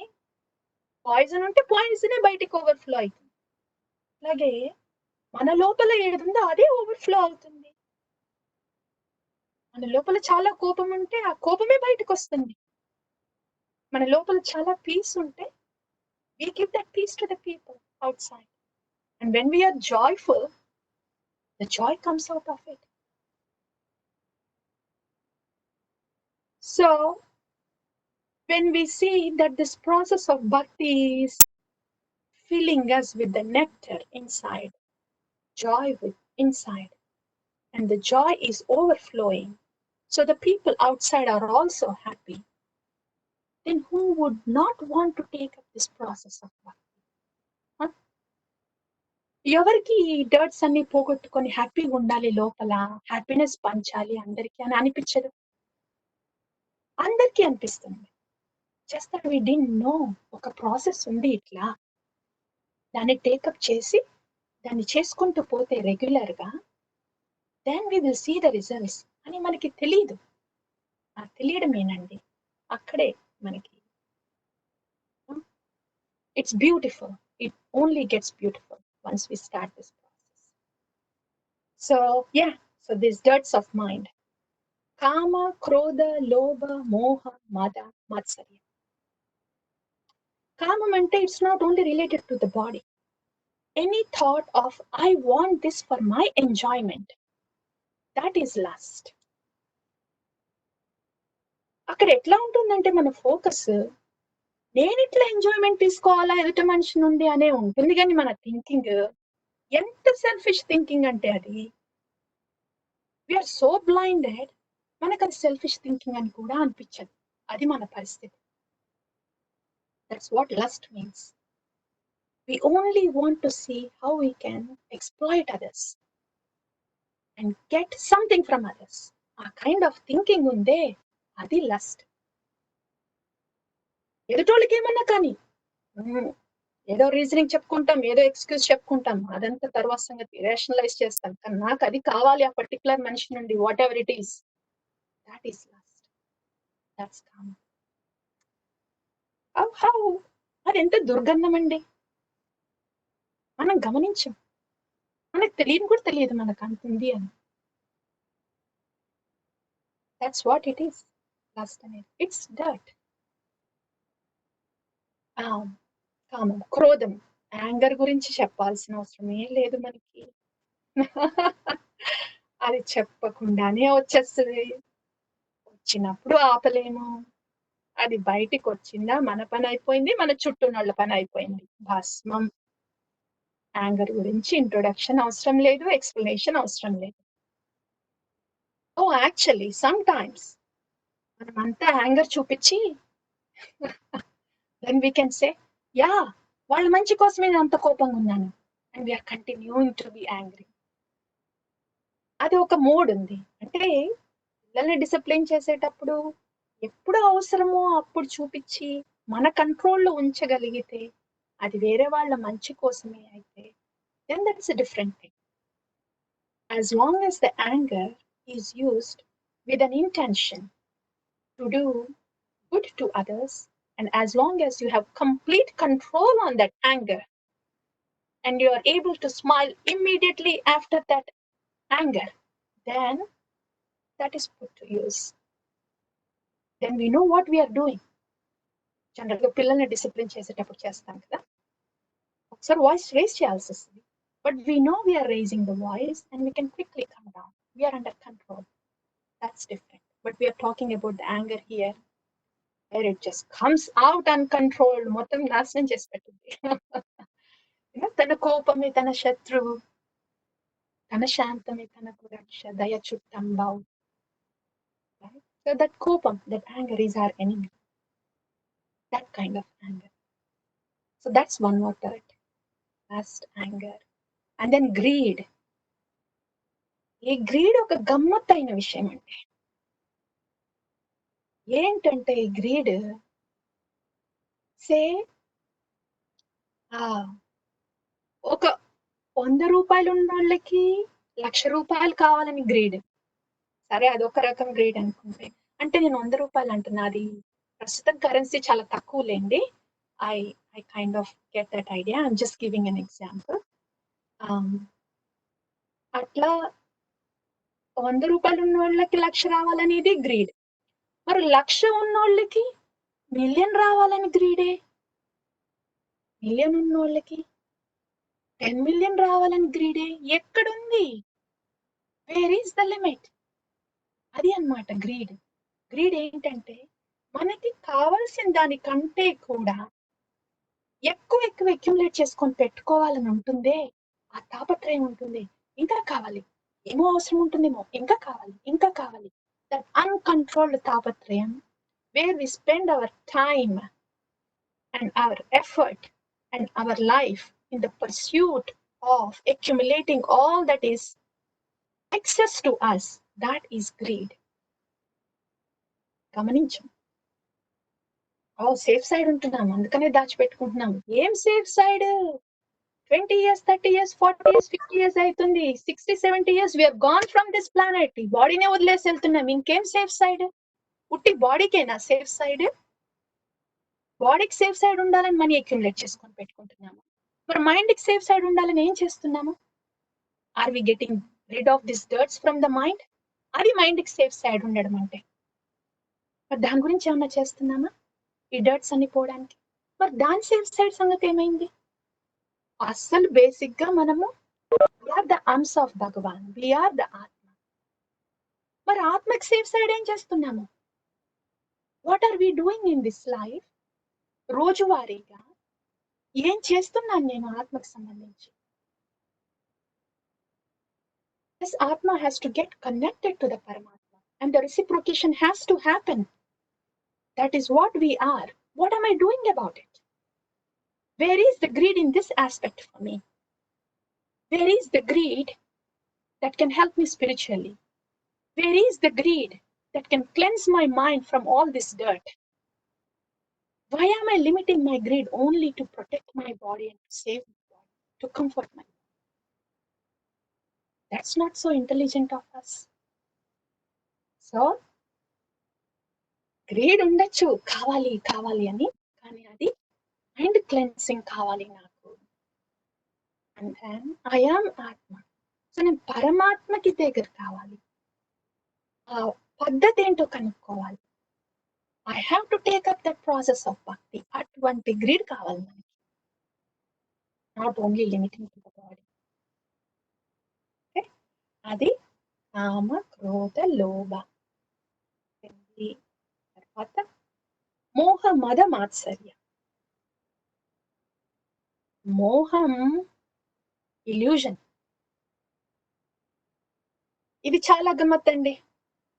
పాయిజన్ ఉంటే పాయిజనే బయటికి ఓవర్ఫ్లో అవుతుంది. అలాగే మన లోపల ఏదుందో అదే ఓవర్ఫ్లో అవుతుంది. మన లోపల చాలా కోపం ఉంటే ఆ కోపమే బయటకు వస్తుంది. మన లోపల చాలా పీస్ ఉంటే we give that peace to the people outside. And when we are joyful, the joy comes out of it. So when we see that this process of bhakti is filling us with the nectar inside, joy with inside, and the joy is overflowing, so the people outside are also happy, then who would not want to take up this process of bhakti? Huh? ఎవరికి ఈ dirts అన్ని పోగొట్టుకొని హ్యాపీగా ఉండాలి, లోపల happiness పంచాలి అందరికీ అని అనిపించదు? అందరికీ అనిపిస్తుంది. Just that we didn't know ఒక ప్రాసెస్ ఉంది ఇట్లా, దాన్ని టేకప్ చేసి దాన్ని చేసుకుంటూ పోతే రెగ్యులర్ గా, then we will see the results అని మనకి తెలియదు. ఆ తెలియడమేనండి అక్కడే మనకి it's beautiful. It only gets beautiful once we start this process. So ya, so this dirts of mind, కామ, క్రోధ, లోభ, మోహ, మద, మాత్సర్యం. కామం అంటే it's not only related to the body. Any thought of I want this for my enjoyment, that is lust. అక్కడ ఎట్లా ఉంటుందంటే మన ఫోకస్ నేను ఇట్లా ఎంజాయ్మెంట్ తీసుకోవాలా ఎదుటి మనిషి నుండి అనే ఉంటుంది, కానీ మన థింకింగ్ ఎంత సెల్ఫిష్ థింకింగ్ అంటే అది వీఆర్ సో బ్లైండెడ్, మనకు అది సెల్ఫిష్ థింకింగ్ అని కూడా అనిపించదు. అది మన పరిస్థితి. That's what lust means. We only want to see how we can exploit others and get something from others. ఆ కైండ్ ఆఫ్ థింకింగ్ ఉందే, అది లస్ట్. ఎదుటోళ్ళకి ఏమన్నా కానీ ఏదో రీజనింగ్ చెప్పుకుంటాం, ఏదో ఎక్స్క్యూజ్ చెప్పుకుంటాం, అదంతా తర్వాత సంగతి రేషనలైజ్ చేస్తాం. కానీ నాకు అది కావాలి ఆ పర్టికులర్ మనిషి నుండి, what ever it is, that is lust. That's common. How అది ఎంత దుర్గంధం అండి. మనం గమనించం, మనకు తెలియని కూడా తెలియదు మనకు అంతుంది అని. That's what it is lust అనేది. It's dirt. కామం, క్రోధం, యాంగర్ గురించి చెప్పాల్సిన అవసరమే లేదు మనకి. అది చెప్పకుండానే వచ్చేస్తుంది. వచ్చినప్పుడు ఆపలేము. అది బయటికి వచ్చిందా మన పని అయిపోయింది, మన చుట్టూనోళ్ళ పని అయిపోయింది. భస్మం. యాంగర్ గురించి ఇంట్రొడక్షన్ అవసరం లేదు, ఎక్స్ప్లెనేషన్ అవసరం లేదు. ఓ యాక్చువల్లీ సమ్ టైమ్స్ మనం అంతా యాంగర్ చూపించి then we can say yeah వాళ్ళ మంచి కోసమే నేను అంత కోపంగా ఉన్నాను, and we're continuing to be angry. అది ఒక మోడ్ ఉంది. అంటే పిల్లల్ని డిసిప్లిన్ చేసేటప్పుడు ఎప్పుడు అవసరమో అప్పుడు చూపించి మన కంట్రోల్లో ఉంచగలిగితే, అది వేరే వాళ్ళ మంచి కోసమే అయితే, then that's a different thing. As long as the anger is used with an intention to do good to others, and as long as you have complete control on that anger and you are able to smile immediately after that anger, then that is put to use. Then we know what we are doing. జనరల్గా పిల్లల్ని discipline చేసేటప్పుడు చేస్తాం కదా, ఒకసారి voice raise చేయాల్సి వస్తుంది. But we know we're raising the voice and we can quickly come down. We're under control. That's different. But we're talking about the anger here, where it just comes out uncontrolled, మొత్తం నాశనం చేసి పెట్టింది. తన కోపమే తన శత్రువు, తన శాంతమే తనకు రక్ష, దయ చుట్టంబావు. So that kopam, that anger is our enemy. That kind of anger. So that's one more dirt. Lust, anger. And then greed. ఈ గ్రీడ్ ఒక గమ్మత్తైన విషయం అంటే ఏంటంటే, ఈ గ్రీడ్ సే ఒక 100 రూపాయలు ఉన్న వాళ్ళకి 1,00,000 రూపాయలు కావాలని గ్రీడ్. సరే అదొక రకం గ్రీడ్ అనుకుంటే, అంటే నేను 100 రూపాయలు అంటున్నా, అది ప్రస్తుతం కరెన్సీ చాలా తక్కువ లేండి. I kind of get that idea. I'm just giving an example. అట్లా 100 రూపాయలు ఉన్న వాళ్ళకి 1,00,000 రావాలనేది గ్రీడ్. మరి 1,00,000 ఉన్న వాళ్ళకి 1,000,000 రావాలని గ్రీడే. 1,000,000 ఉన్న వాళ్ళకి 10 million రావాలని గ్రీడే. ఎక్కడుంది? Where is the limit? అది అన్నమాట గ్రీడ్. గ్రీడ్ ఏంటంటే, మనకి కావాల్సిన దానికంటే కూడా ఎక్కువ అక్యుములేట్ చేసుకొని పెట్టుకోవాలని ఉంటుందే, ఆ తాపత్రయం ఉంటుంది. ఇంకా కావాలి, ఏమో అవసరం ఉంటుందేమో, ఇంకా కావాలి, ఇంకా కావాలి. దట్ అన్కంట్రోల్డ్ తాపత్రయం, where we spend our time and our effort and our life in the pursuit of accumulating all that is excess to us, that is greed. గమనించం. సేఫ్ సైడ్ ఉంటున్నాం, అందుకనే దాచిపెట్టుకుంటున్నాం. ఏం safe side? 20 years, 30 years, 40 years, 50 years అవుతుంది. 60, 70 years we're gone from this planet. ఈ బాడీనే వదిలేసి వెళ్తున్నాం. ఇంకేం సేఫ్ సైడ్? ఉట్టి బాడీకేనా సేఫ్ సైడ్? బాడీకి సేఫ్ సైడ్ ఉండాలని మనీ అక్యుములేట్ చేసుకొని పెట్టుకుంటున్నాము. మరి మైండ్కి సేఫ్ సైడ్ ఉండాలని ఏం చేస్తున్నాము? Are we getting rid of this dirts from the mind? అది మైండ్కి సేఫ్ సైడ్ ఉండడం అంటే. మరి దాని గురించి ఏమన్నా చేస్తున్నామా ఈ డర్ట్స్ అన్ని పోవడానికి? మరి దాని సేఫ్ సైడ్ సంగతి ఏమైంది? అస్సలు బేసిక్ గా మనము we're the ansha of Bhagavan, we're the atma. మరి ఆత్మకి సేఫ్ సైడ్ ఏం చేస్తున్నాము? What are we doing in this life? రోజువారీగా ఏం చేస్తున్నాను నేను ఆత్మకి సంబంధించి? This Atma has to get connected to the Paramatma and the reciprocation has to happen. That is what we are. What am I doing about it? Where is the greed in this aspect for me? Where is the greed that can help me spiritually? Where is the greed that can cleanse my mind from all this dirt? Why am I limiting my greed only to protect my body and to save my body, to comfort my body? That's not so intelligent of us. So, greed ఉండొచ్చు కావాలి కావాలి అని, కానీ అది mind cleansing కావాలి నాకు. And then I am ఆత్మ. So నేను పరమాత్మకి దగ్గర కావాలి. ఆ పద్ధతి ఏంటో కనుక్కోవాలి. I have to take up that process of భక్తి. అటువంటి గ్రీడ్ కావాలి మనకి. Not only limiting to the body. Okay, అది కామ క్రోధ లోభ. తర్వాత మోహ మద మాత్సర్య. మోహం ఇల్యూజన్. ఇది చాలా గమ్మత్తండి.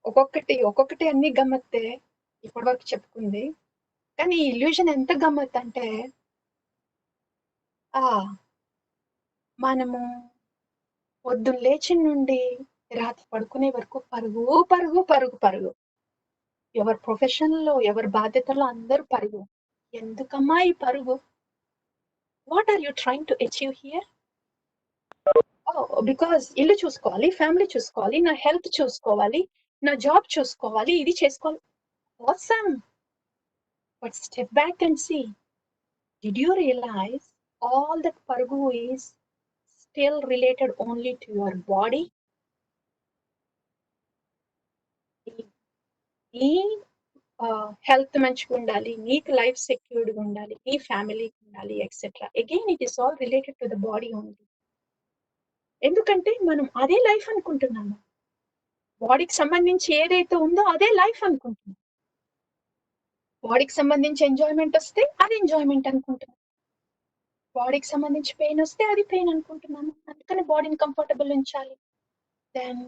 ఒక్కొక్కటి అన్ని గమ్మత్తే ఇప్పటి వరకు చెప్పుకుంది. కానీ ఈ ఇల్యూజన్ ఎంత గమ్మత్ అంటే మనము పొద్దున్న లేచి నుండి రాత్రి పడుకునే వరకు పరుగు పరుగు పరుగు పరుగు. ఎవరి ప్రొఫెషన్లో ఎవరి బాధ్యతలో అందరూ పరుగు. ఎందుకమ్మా ఈ పరుగు? What are you trying to achieve here? Because ఇల్లు చూసుకోవాలి, ఫ్యామిలీ చూసుకోవాలి, నా హెల్త్ చూసుకోవాలి, నా జాబ్ చూసుకోవాలి, ఇది చేసుకోవాలి. Awesome. But step back and see. Did you realize all that parugu is still related only to your body? నీ హెల్త్ మంచిగా ఉండాలి, నీకు లైఫ్ సెక్యూర్డ్గా ఉండాలి, నీ ఫ్యామిలీకి ఉండాలి, etcetera. Again it is all related to the body only. ఎందుకంటే మనం అదే లైఫ్ అనుకుంటున్నాము. బాడీకి సంబంధించి ఏదైతే ఉందో అదే లైఫ్ అనుకుంటున్నాం. బాడీకి సంబంధించి ఎంజాయ్మెంట్ వస్తే అది ఎంజాయ్మెంట్ అనుకుంటున్నాం. బాడీకి సంబంధించి పెయిన్ వస్తే అది పెయిన్ అనుకుంటున్నాము. అందుకని బాడీని కంఫర్టబుల్ ఉంచాలి. దెన్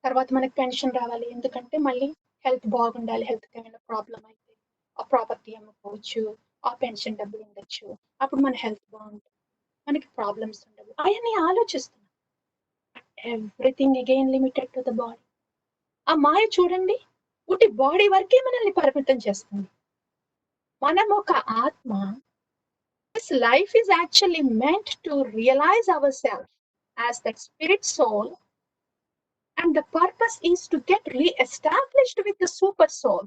తర్వాత మనకి పెన్షన్ రావాలి, ఎందుకంటే మళ్ళీ హెల్త్ బాగుండాలి. హెల్త్ ఏమైనా ప్రాబ్లం అయితే ఆ ప్రాపర్టీ అమ్ముకోవచ్చు, ఆ పెన్షన్ డబ్బులు ఉండొచ్చు, అప్పుడు మన హెల్త్ బాగుంటుంది, మనకి ప్రాబ్లమ్స్ ఉండవు. అవన్నీ ఆలోచిస్తున్నాం. Everything again limited to the body. ఆ మాయ చూడండి, ఉట్టి బాడీ వరకే మనల్ని పరిమితం చేస్తుంది. మనం ఒక ఆత్మ. This life is actually meant to realize ourselves as that spirit soul, and the purpose is to get re-established with the super soul.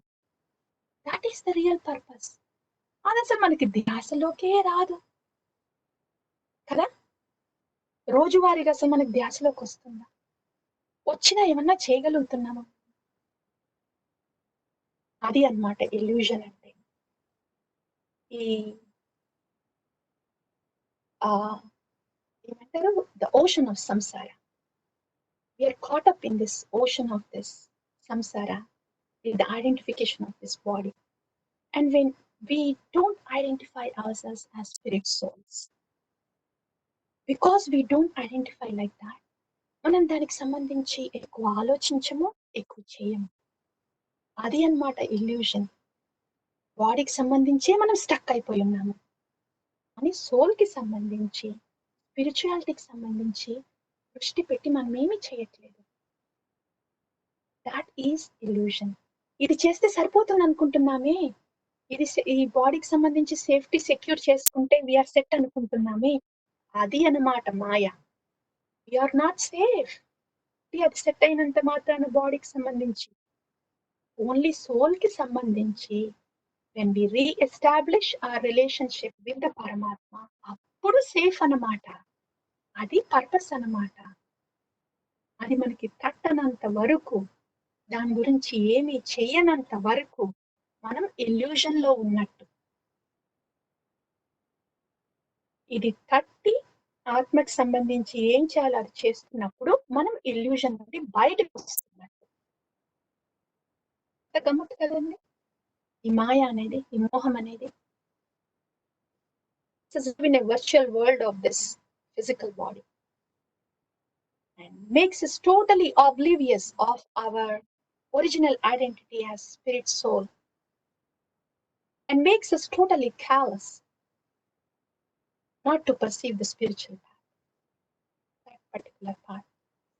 That is the real purpose. అది అసలు మనకి ధ్యాసలోకే రాదు కదా. రోజువారీగా అసలు మనకి ధ్యాసలోకి వస్తుందా? వచ్చినా ఏమన్నా చేయగలుగుతున్నామా? అది అన్నమాట ఇల్యూజన్ అంటే. ఈ ఏమంటారు, ద ఓషన్ ఆఫ్ సంసార. We are caught up in this ocean of this samsara with the identification of this body. And when we don't identify ourselves as spirit souls, because we don't identify like that, మనం దానికి సంబంధించి ఎక్కువ ఆలోచించము, ఎక్కువ చేయము. అది అన్నమాట illusion. బాడీకి సంబంధించే మనం స్టక్ అయిపోయి ఉన్నాము. అని సోల్కి సంబంధించి, స్పిరిచువాలిటీకి సంబంధించి దృష్టి పెట్టి మనం ఏమీ చేయట్లేదు. That is illusion. ఇది చేస్తే సరిపోతుంది అనుకుంటున్నామే. ఈ బాడీకి సంబంధించి సేఫ్టీ సెక్యూర్ చేసుకుంటే వీఆర్ సెట్ అనుకుంటున్నామే. అది అన్నమాట మాయ. We're not safe. అది సెట్ అయినంత మాత్రాన బాడీకి సంబంధించి. ఓన్లీ సోల్ కి సంబంధించి when we re-establish our relationship with the పరమాత్మ, అప్పుడు సేఫ్ అన్నమాట. అది పర్పస్ అన్నమాట. అది మనకి తట్టనంత వరకు, దాని గురించి ఏమీ చెయ్యనంత వరకు మనం ఇల్యూజన్ లో ఉన్నట్టు. ఇది తట్టి ఆత్మకి సంబంధించి ఏం చేయాలో అది చేస్తున్నప్పుడు మనం ఇల్యూజన్ నుండి బయటకు వస్తున్నట్టు. గమ్మత్తు కదండి ఈ మాయ అనేది, ఈ మోహం అనేది. It's in a virtual world of this physical body and makes us totally oblivious of our original identity as spirit soul and makes us totally callous not to perceive the spiritual path, that particular path,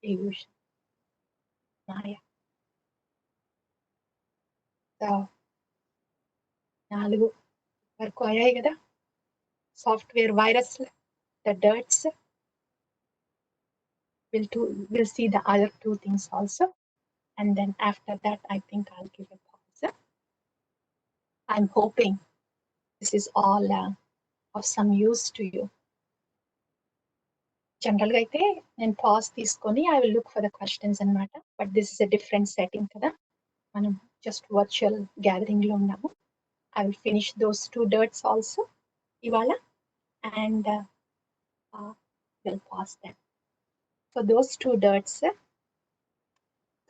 illusion, maya. So, 4 వరకు అయ్యాయి కదా software virus the dirts we'll see the other 2 things also and then after that I think I'll give a pause. I'm hoping this is all of some use to you. జనరల్గా అయితే నేను pause తీసుకొని I will look for the questions అనమాట but this is a different setting కదా మనం just virtual గ్యాదరింగ్లో ఉన్నాము I will finish those 2 dirts also ఇవాళ and will pass them so those 2 dirts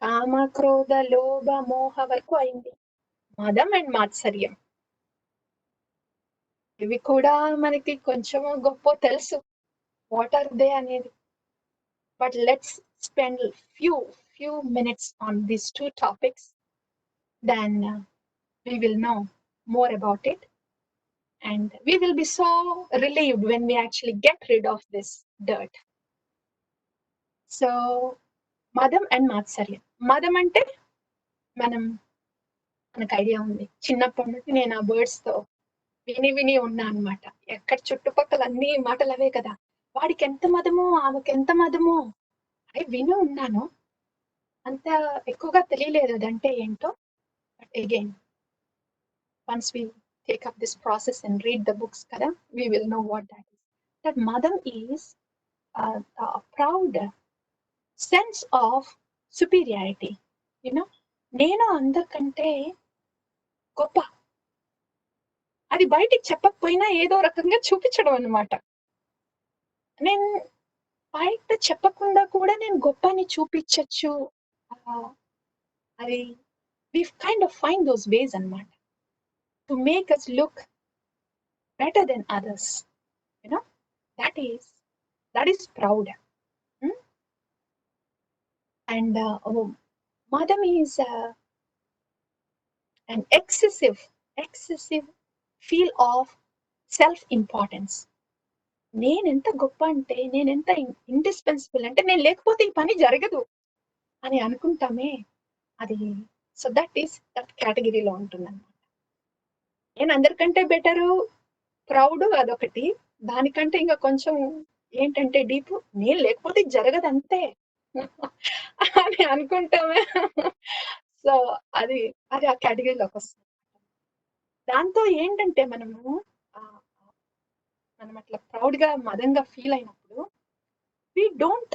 kama క్రోధ లోభ మోహ వరకు అయింది మదం అండ్ మాత్సర్యం ఇవి కూడా మనకి కొంచెం గొప్ప తెలుసు వాట్ ఆర్ దే అనేది but let's spend few minutes on these 2 topics then we will know more about it and we will be so relieved when we actually get rid of this dirt. So madam and matsaryam madam ante మనకు idea ఉంది చిన్నప్పటి నుండి నేను ఆ birds తో విని ఉన్నా అనమాట ఎక్కడ చుట్టుపక్కల అన్ని మాటలు అవే కదా వాడికి ఎంత మదమో ఆమెకి ఎంత మదమో అవి విని ఉన్నాను అంత ఎక్కువగా తెలియలేదు అదంటే ఏంటో but again once we take up this process and read the books kada we will know what that madam is a proud sense of superiority you know నేను అందరికంటే గొప్ప అది బయటికి చెప్పకపోయినా ఏదో రకంగా చూపించడం అన్నమాట నేను బయట చెప్పకుండా కూడా నేను గొప్ప అని చూపించచ్చు అది we kind of find those ways అన్నమాట to make us look better than others you know that is proud and madam is an excessive feel of self importance నేనెంత గొప్ప అంటే నేనెంత ఇండిస్పెన్సిబుల్ అంటే నేను లేకపోతే ఈ పని జరగదు అని అనుకుంటామే అది సో దట్ కేటగిరీలో ఉంటుందన్నమాట నేను అందరికంటే బెటరు ప్రౌడ్ అదొకటి దానికంటే ఇంకా కొంచెం ఏంటంటే డీప్ నేను లేకపోతే జరగదు అంతే అని అనుకుంటామే సో అది ఆ కేటగిరీలోకి వస్తుంది దాంతో ఏంటంటే మనం అట్లా ప్రౌడ్ గా మదంగా ఫీల్ అయినప్పుడు we don't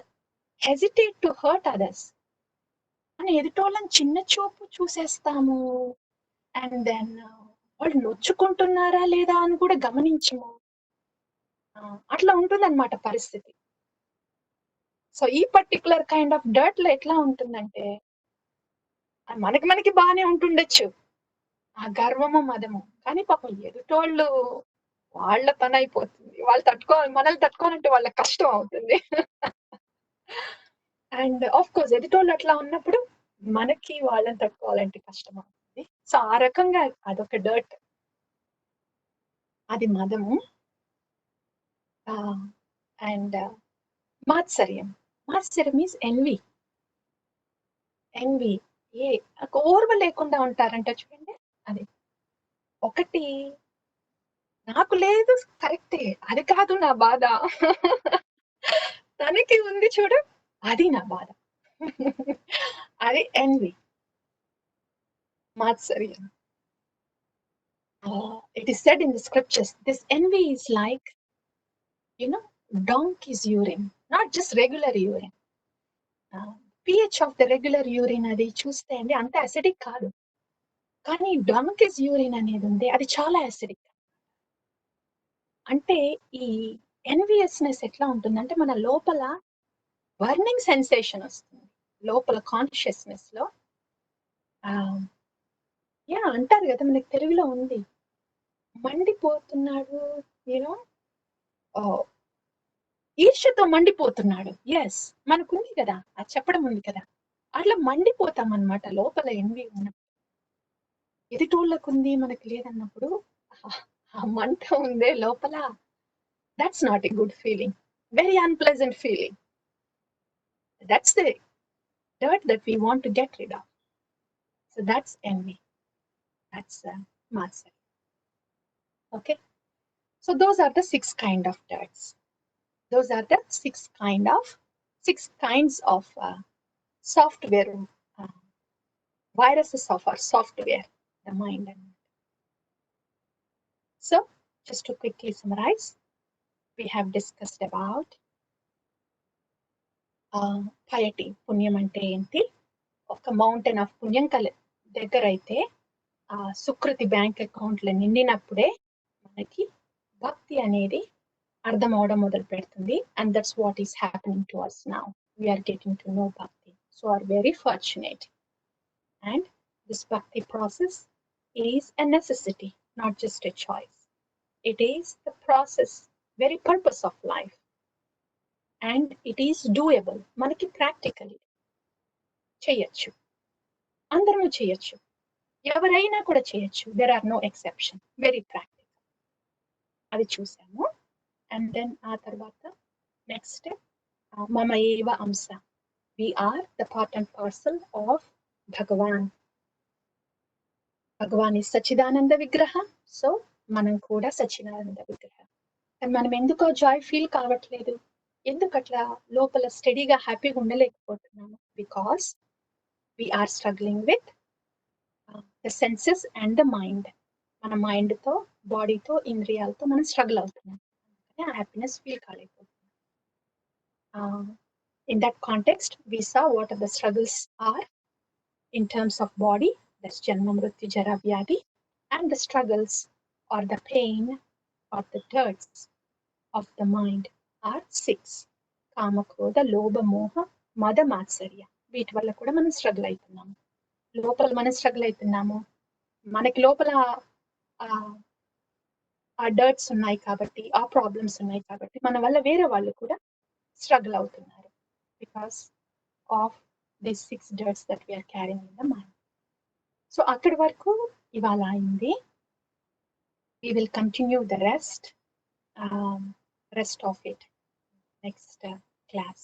hesitate to hurt others అని ఎదుటోళ్ళని చిన్న చూపు చూసేస్తాము అండ్ దెన్ వాళ్ళు నొచ్చుకుంటున్నారా లేదా అని కూడా గమనించము అట్లా ఉంటుందన్నమాట పరిస్థితి సో ఈ పర్టికులర్ కైండ్ ఆఫ్ డర్ట్ లో ఎట్లా ఉంటుందంటే మనకి బాగానే ఉంటుండొచ్చు ఆ గర్వము మదము కానీ పాపం ఎదుటోళ్ళు వాళ్ళ పని అయిపోతుంది మనల్ని తట్టుకోవాలంటే వాళ్ళకి కష్టం అవుతుంది అండ్ ఆఫ్ కోర్స్ ఎదుటోళ్ళు అట్లా ఉన్నప్పుడు మనకి వాళ్ళని తట్టుకోవాలంటే కష్టం అవుతుంది సో ఆ రకంగా అదొక డర్ట్ అది మదము అండ్ మాత్సర్యం మీన్స్ ఎన్వి ఓర్వ లేకుండా ఉంటారంట చూడండి అది ఒకటి నాకు లేదు కరెక్టే అది కాదు నా బాధ తనకి ఉంది చూడు అది నా బాధ అది N V మాత్సర్యం it is said in the scriptures this envy is like donkey's urine not just regular urine pH of the regular urine అది చూస్తే అండి అంత అసిడిక్ కాదు కానీ donkey's urine అనేది ఉంది అది చాలా అసిడిక్ అంటే ఈ ఎన్వియస్నెస్ ఎట్లా ఉంటుందంటే మన లోపల బర్నింగ్ సెన్సేషన్ వస్తుంది లోపల కాన్షియస్నెస్ లో అంటారు కదా! మనకి తెలుగులో ఉంది. మండిపోతున్నాడు యూనో ఆహ్, ఈర్ష్యతో మండిపోతున్నాడు. యెస్. మనకుంది కదా! అది చెప్పడం ఉంది కదా! అట్లా మండిపోతామనమాట లోపల ఎన్వి ఉన్నప్పుడు. ఎదుటోళ్ళకుంది మనకు లేదన్నప్పుడు ఆ మంట ఉందే లోపల, that's not a good feeling. Very unpleasant feeling. That's the dirt that we want to get rid of. So that's envy. That's matsarya. Okay. So those are the six of dirts. Those are the six kinds of software uh, viruses of our software, the mind. So just to quickly summarize, we have discussed about piety. పుణ్యం అంటే ఏంటి? ఒక mountain of పుణ్యం దగ్గర అయితే Sukriti bank అకౌంట్లు నిండినప్పుడే మనకి భక్తి అనేది అర్థం అవడం మొదలు పెడుతుంది. And that's what is happening to us now. We're getting to know bhakti. So are very fortunate. And this bhakti process is a necessity, not just a choice. It is the process, very purpose of life. And it is doable. మనకి practical చేయొచ్చు, అందరము చేయొచ్చు, ఎవరైనా కూడా చేయొచ్చు. There are no exception. Very practical. అది చూసాము. And then ఆ తర్వాత నెక్స్ట్ మమ ఏవ అంశ. We are the part and parcel of Bhagavan. Bhagavan is Sachidananda Vigraha. So మనం కూడా సచ్చిదానంద విగ్రహం. కానీ మనం ఎందుకో జాయ్ ఫీల్ కావట్లేదు, ఎందుకు అట్లా లోపల స్టడీగా హ్యాపీగా ఉండలేకపోతున్నాము? Because we're struggling with the senses and the mind. మన మైండ్తో, బాడీతో, ఇంద్రియాలతో మనం స్ట్రగుల్ అవుతున్నాం. ఆ హ్యాపీనెస్ ఫీల్ కాలేకపోతున్నాం. In that context, we saw what the struggles are in terms of body, that's Janma, Mrityu, Jara, Vyadhi, and the struggles or the pain or the dirts of the mind are six. Kama, Krodha, Lobha, Moha, Mada, Matsarya. వీటి వల్ల కూడా మనం struggle అవుతున్నాము. లోపల మనం struggle అవుతున్నాము. మనకి లోపల ఆ డర్ట్స్ ఉన్నాయి కాబట్టి, ఆ ప్రాబ్లమ్స్ ఉన్నాయి కాబట్టి మన వల్ల వేరే వాళ్ళు కూడా స్ట్రగుల్ అవుతున్నారు. Because of this six dirts that we're carrying in the mind. So అక్కడి వరకు ఇవాళ అయింది. We will continue the rest of it next class.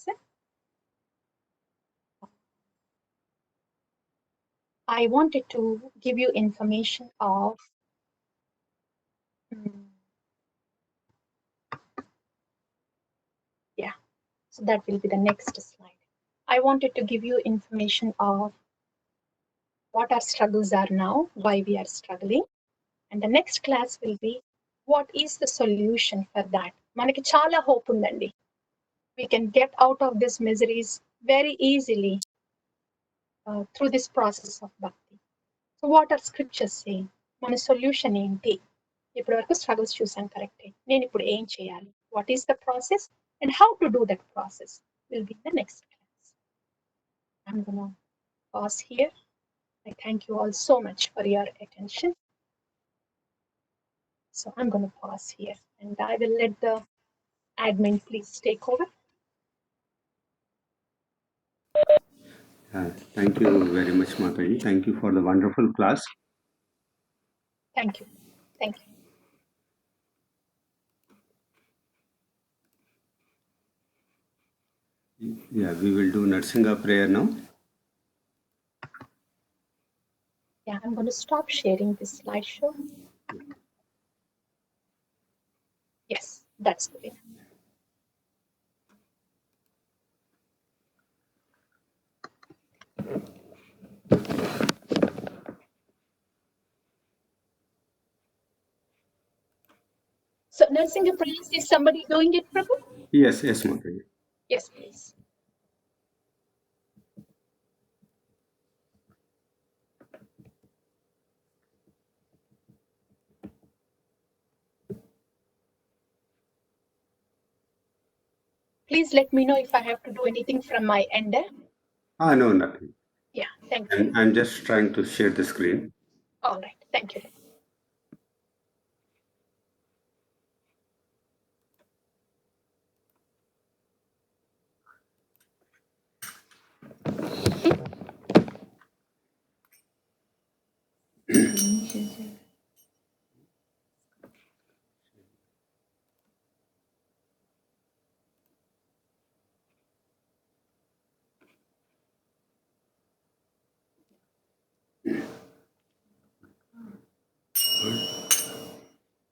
I wanted to give you information of so that will be the next slide. I wanted to give you information of what our struggles are now, why we are struggling, and the next class will be what is the solution for that. Manaki chala hope undandi. We can get out of these miseries very easily through this process of bhakti. So what are scriptures saying? మన solution ఏంటి? ఇప్పటి వరకు struggles చూసాం, కరెక్టే. నేను ఇప్పుడు ఏం చేయాలి? What is the process and how to do that process will be the next class. I'm gonna pause here. I thank you all so much for your attention. So I'm gonna pause here and I will let the admin please take over. Thank you very much, Mataji. Thank you for the wonderful class. Thank you. Thank you. Yeah, we will do Narsinga prayer now. Yeah, I'm going to stop sharing this slideshow. Yes, that's the way. So Narsinga prayers, is somebody doing it, Prabhu? Yes, Mataji. Yes, please. Please let me know if I have to do anything from my end. No, nothing. Yeah, thank you. I'm just trying to share the screen. All right. Thank you.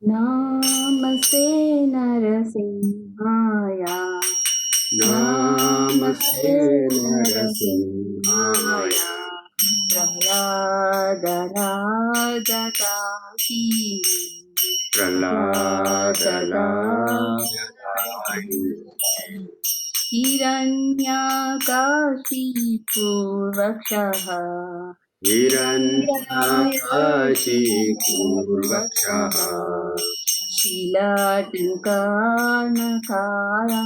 Namaste Narasimhaya. Namaste Narasimhaya. Prahladaradadaki. Prahladaladaki. Hiranyakashipurvakshaha. Hiranyakashipurvakshaha. Shilatankanakala.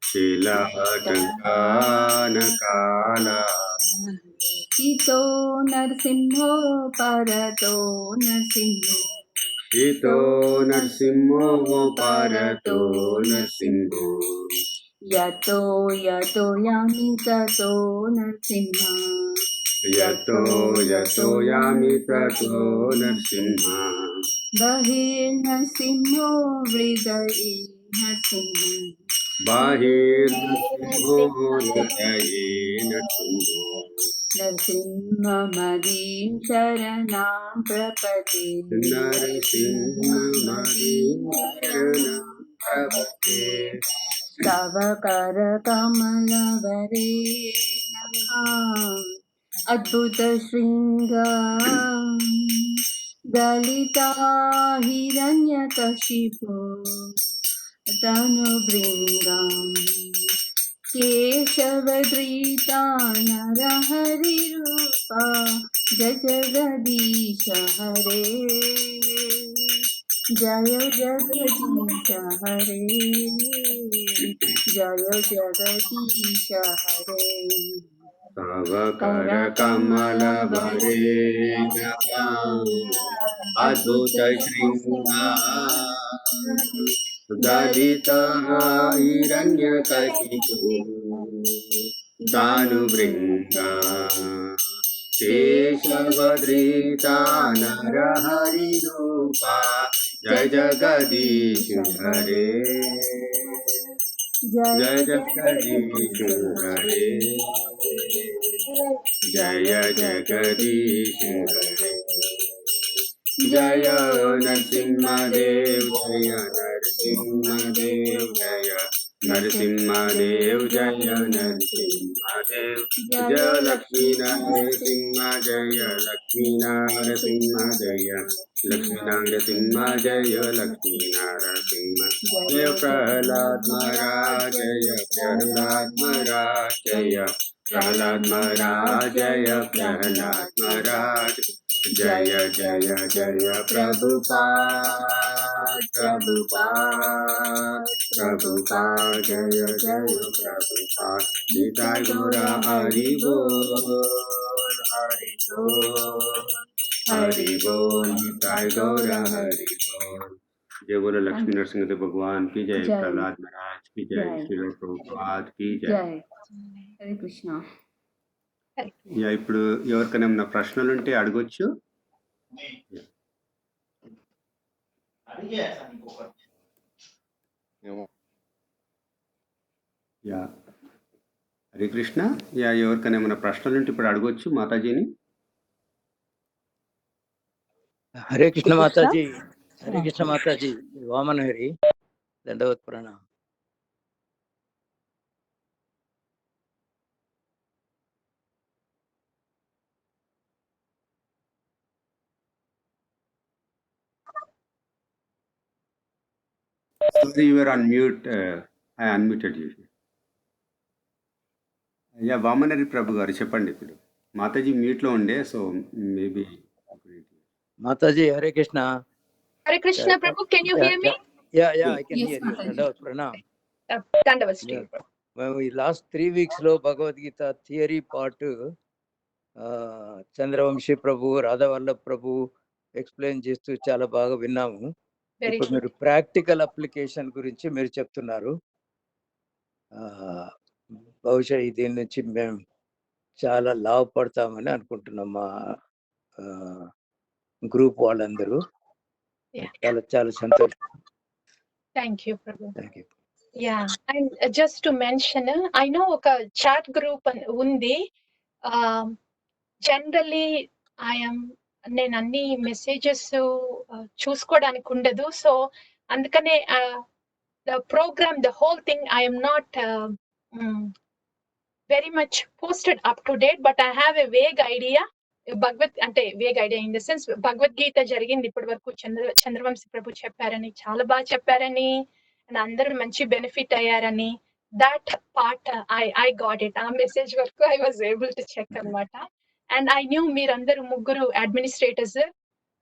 Shilatankanakala. Ito narsimho parato narsimho. Ito narsimho parato narsimho. Yato yato yami tato narsimha. Yato yato yami tato narsimha. Bahir narsimho hridaye narsimho. Bahir narsimho hridaye narsimho. Narsimha madhim sharanam prapate. Narsimha madhim sharanam prapate. Tavakar kamalavare nakham adbhuta shringa dalita hiranyakashipu tanubringam keshavadrita narahari rupa jajagadisha hare. Jaya Jagadisha Hare, Jaya Jagadisha Hare. Tavakara kamala varenakam adbhuta shringa dalita hiranyakashipu tanubringa keshavadrita narahari rupa jai jagadish hare. Jai Jagadish Hare. Jaya Jagadish Hare. Jaya Narasimha Dev Jaya Narasimha Dev Jaya Narasimha Dev Jaya Narasimha Dev Jaya Lakshmi Narasimha Jaya Lakshmi Narasimha Jaya Lakshmi Narasimha Jaya Lakshmi Narasimha Jaya Prahlad Maharaj Jaya Prahlad Maharaj Jaya Prahlad Maharaj Jaya Prahlad Maharaj Jaya Jaya Jaya Prabhupada Prabhupada Prabhupada Jaya Jaya Prabhupada Nitai Gaura Hari Bol Hari Bol Hari Bol Nitai Gaura Hari Bol. जय बोलो लक्ष्मी नरसिंह भगवान की जय, प्रहलाद महाराज की जय, श्री प्रभुपाद की जय. Hare Krishna. Yeah ఇప్పుడు ఎవరికైనా ఏమైనా ప్రశ్నలు ఉంటే అడగొచ్చు. యా హరే కృష్ణ. యా ఎవరికైనా ఏమైనా ప్రశ్నలు ఉంటే ఇప్పుడు అడగొచ్చు మాతాజీని. హరే కృష్ణ మాతాజీ. హరే కృష్ణ మాతాజీ. వామన హరి దండవత్ ప్రణామ్. Sorry, you were on mute. I unmuted you. Yeah Vamanari Prabhu గారు చెప్పండి. ఇప్పుడు మాతాజీ మ్యూట్ లో ఉండే, so maybe. Mataji Hare Krishna. Hare Krishna, Prabhu. Can you hear me? Yeah, I can hear you. దండవత్ Pranam. Dandavas to you, Prabhu. మేము ఈ లాస్ట్ 3 weeks లో భగవద్గీత థియరీ పార్ట్ చంద్రవంశీ ప్రభు, రాధావల్లభ్ ప్రభు explain చేస్తూ చాలా బాగా విన్నాము. వెరీ ఇప్పుడు గుడ్. మీరు ప్రాక్టికల్ అప్లికేషన్ గురించి మీరు చెప్తున్నారు. బహుశా దీని నుంచి మేము చాలా లాభపడతామని అనుకుంటున్నాం. మా గ్రూప్ వాళ్ళందరూ చాలా చాలా సంతోషం. Thank you Prabhu. Thank you. Yeah, and just to mention, I know ఒక చాట్ గ్రూప్ ఉంది. జనరల్లీ నేను అన్ని మెసేజెస్ చూసుకోవడానికి ఉండదు. సో అందుకనే the program, the whole thing I'm not very much posted up to date, but I have a vague idea. vague idea in the sense, Bhagavad Gita జరిగింది ఇప్పటి వరకు, చంద్రవంశీ ప్రభు చెప్పారని, చాలా బాగా చెప్పారని, అండ్ అందరూ మంచి బెనిఫిట్ అయ్యారని, that part I got it. ఆ మెసేజ్ వరకు I was able to check అన్నమాట. And I knew మీరందరూ ముగ్గురు administrators,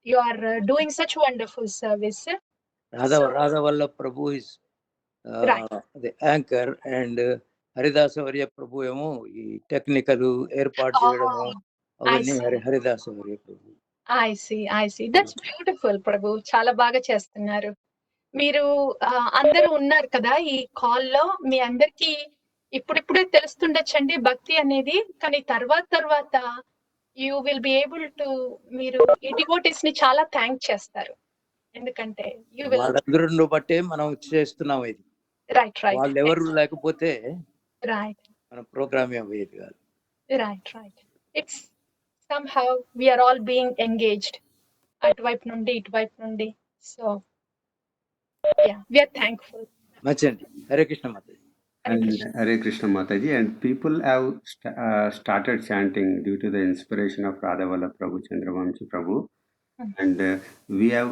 you are doing such wonderful service. Radhavallabh Prabhu is the anchor, and Haridasavarya Prabhu ఏమో ఈ టెక్నికల్ ఏర్పాటు చేయడము అవన్నీ హరిదాసవర్య ప్రభు. I see. That's beautiful ప్రభు, చాలా బాగా చేస్తున్నారు. మీరు అందరూ ఉన్నారు కదా ఈ కాల్లో, మీ అందరికి ఇప్పుడిప్పుడే తెలుస్తుండొచ్చండి భక్తి అనేది, కానీ తర్వాత you will be able to, మీరు ఈ డివోటీస్ ని చాలా థ్యాంక్ చేస్తారు. ఎందుకంటే వాళ్ళందరూ బట్టే మనం చేస్తున్నాం ఇది. రైట్ వాళ్ళు ఎవరు లేకపోతే మన ప్రోగ్రామ్ అయ్యేది కాదు. Right. It's somehow we are all being engaged అటువైపు నుండి ఇటువైపు నుండి. So yeah, we are thankful. మంచిది. Hare Krishna Mataji. And Hare Krishna Mataji, and people have started chanting due to the inspiration of Radhavallabh Prabhu, Chandravamshi Prabhu. And we have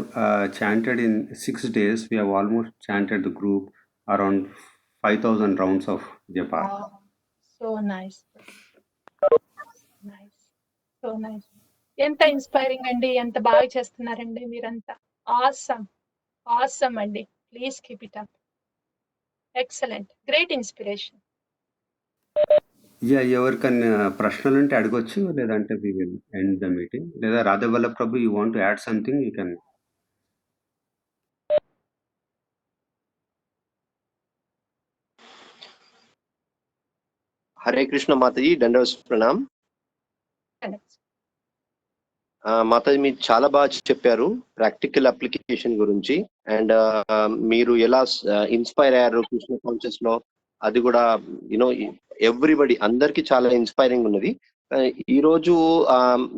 chanted in 6 days. We have almost chanted the group around 5,000 rounds of japa. Wow. So nice. ఎంత inspiring అండి, ఎంత బాగా చేస్తున్నారండి మీరంతా. Awesome అండి. Please keep it up. Excellent, great inspiration. ఎవరికన్నా ప్రశ్నలు ఉంటే అడగొచ్చు, లేదంటే we will end the meeting. లేదా రాధావల్లభ్ ప్రభు, you want to add something, you can. Hare Krishna Mataji, దండవత్ ప్రణామ్. మాతాజీ మీరు చాలా బాగా చెప్పారు ప్రాక్టికల్ అప్లికేషన్ గురించి, అండ్ మీరు ఎలా ఇన్స్పైర్ అయ్యారు కృష్ణ కాన్షియస్ లో, అది కూడా యూనో ఎవ్రీబడి అందరికి చాలా ఇన్స్పైరింగ్ ఉన్నది. ఈ రోజు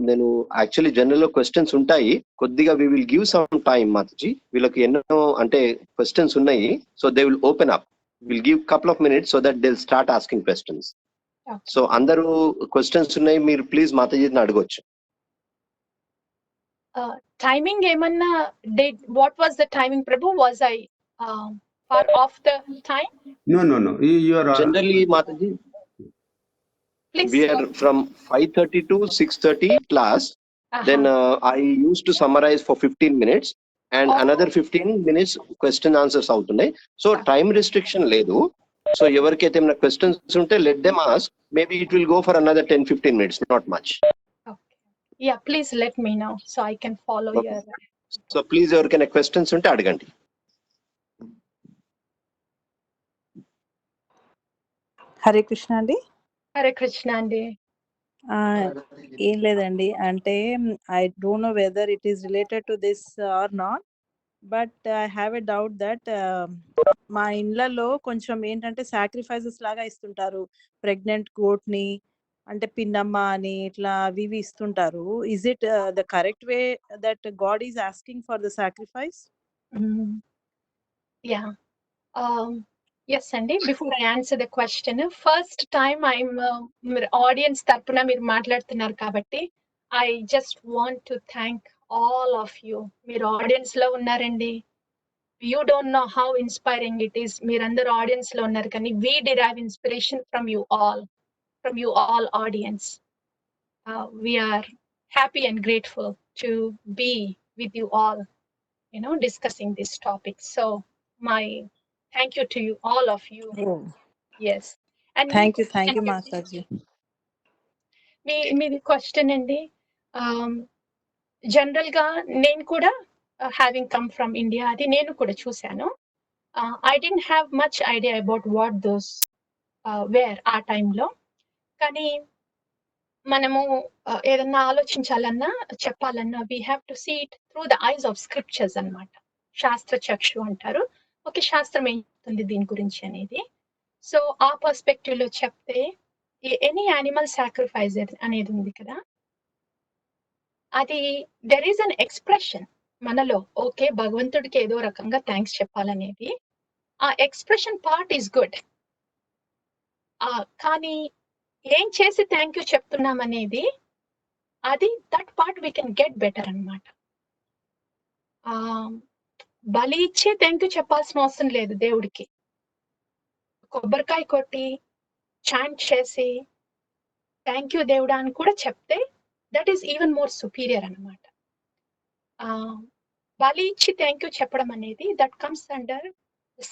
నేను యాక్చువల్లీ జనరల్ లో క్వశ్చన్స్ ఉంటాయి కొద్దిగా, we will give some time Mataji, వీళ్ళకి ఎన్నో అంటే క్వశ్చన్స్ ఉన్నాయి. So they will open up, will give couple of minutes so that they will start asking questions. So అందరూ క్వశ్చన్స్ ఉన్నాయి, మీరు ప్లీజ్ మాతాజీని అడగొచ్చు. టైమింగ్ ఏమన్నా, what was the timing Prabhu? Was I far off the time? No, you are generally Mataji, please, we are from 5:30 to 6:30 class. Then I used to summarize for 15 minutes and another 15 minutes question answers అవుతున్నాయి. So time restriction లేదు. So ఎవరికైతే ఏమైనా questions ఉంటే let them ask, maybe it will go for another 10-15 minutes, not much. Okay, yeah, please let me know so I can follow your. So please ఎవరికైనా questions ఉంటే అడగండి. హరే కృష్ణ అండి. హరే కృష్ణ అండి. ఏం లేదండి, అంటే I don't know whether it is related to this or not, but I have a doubt that మా ఇళ్ళలో కొంచెం ఏంటంటే సాక్రిఫైసెస్ లాగా ఇస్తుంటారు. ప్రెగ్నెంట్ గోట్ ని అంటే పిన్నమ్మ అని ఇట్లా అవి ఇస్తుంటారు. Is it the correct way that god is asking for the sacrifice? Yeah, yes అండి. Before I answer the question, first time I'm audience తరపున మీరు మాట్లాడుతున్నారు కాబట్టి I just want to thank all of you. మీరు audience లో ఉన్నారండి. You don't know how inspiring it is. మీరందరూ audience లో ఉన్నారు, కానీ we derive inspiration from you all audience. We're happy and grateful to be with you all, discussing this topic. So my thank you to you, all of you. Oh. Yes. And thank you Mataji. మీది question అండి. General గా నేను కూడా having come from India, అది నేను కూడా చూశాను. I didn't have much idea about what those were ఆ టైంలో. కానీ మనము ఏదన్నా ఆలోచించాలన్నా చెప్పాలన్నా we have to see it through the eyes of scriptures అన్నమాట. శాస్త్ర చక్షు అంటారు. ఓకే, శాస్త్రం ఏం చెప్తుంది దీని గురించి అనేది. సో ఆ పర్స్పెక్టివ్ లో చెప్తే ఎనీ యానిమల్ సాక్రిఫైస్ అనేది ఉంది కదా, అది దెర్ ఈస్ అన్ ఎక్స్ప్రెషన్ మనలో. ఓకే, భగవంతుడికి ఏదో రకంగా థ్యాంక్స్ చెప్పాలనేది, ఆ ఎక్స్ప్రెషన్ పార్ట్ ఈస్ గుడ్. కానీ ఏం చేసి థ్యాంక్ యూ చెప్తున్నాం అనేది, అది that part we can get better అన్నమాట. బలి ఇచ్చే థ్యాంక్ యూ చెప్పాల్సిన అవసరం లేదు దేవుడికి. కొబ్బరికాయ కొట్టి చాంట్ చేసి థ్యాంక్ యూ దేవుడా అని కూడా చెప్తే that is even more superior అన్నమాట. బలి ఇచ్చి థ్యాంక్ యూ చెప్పడం అనేది that comes under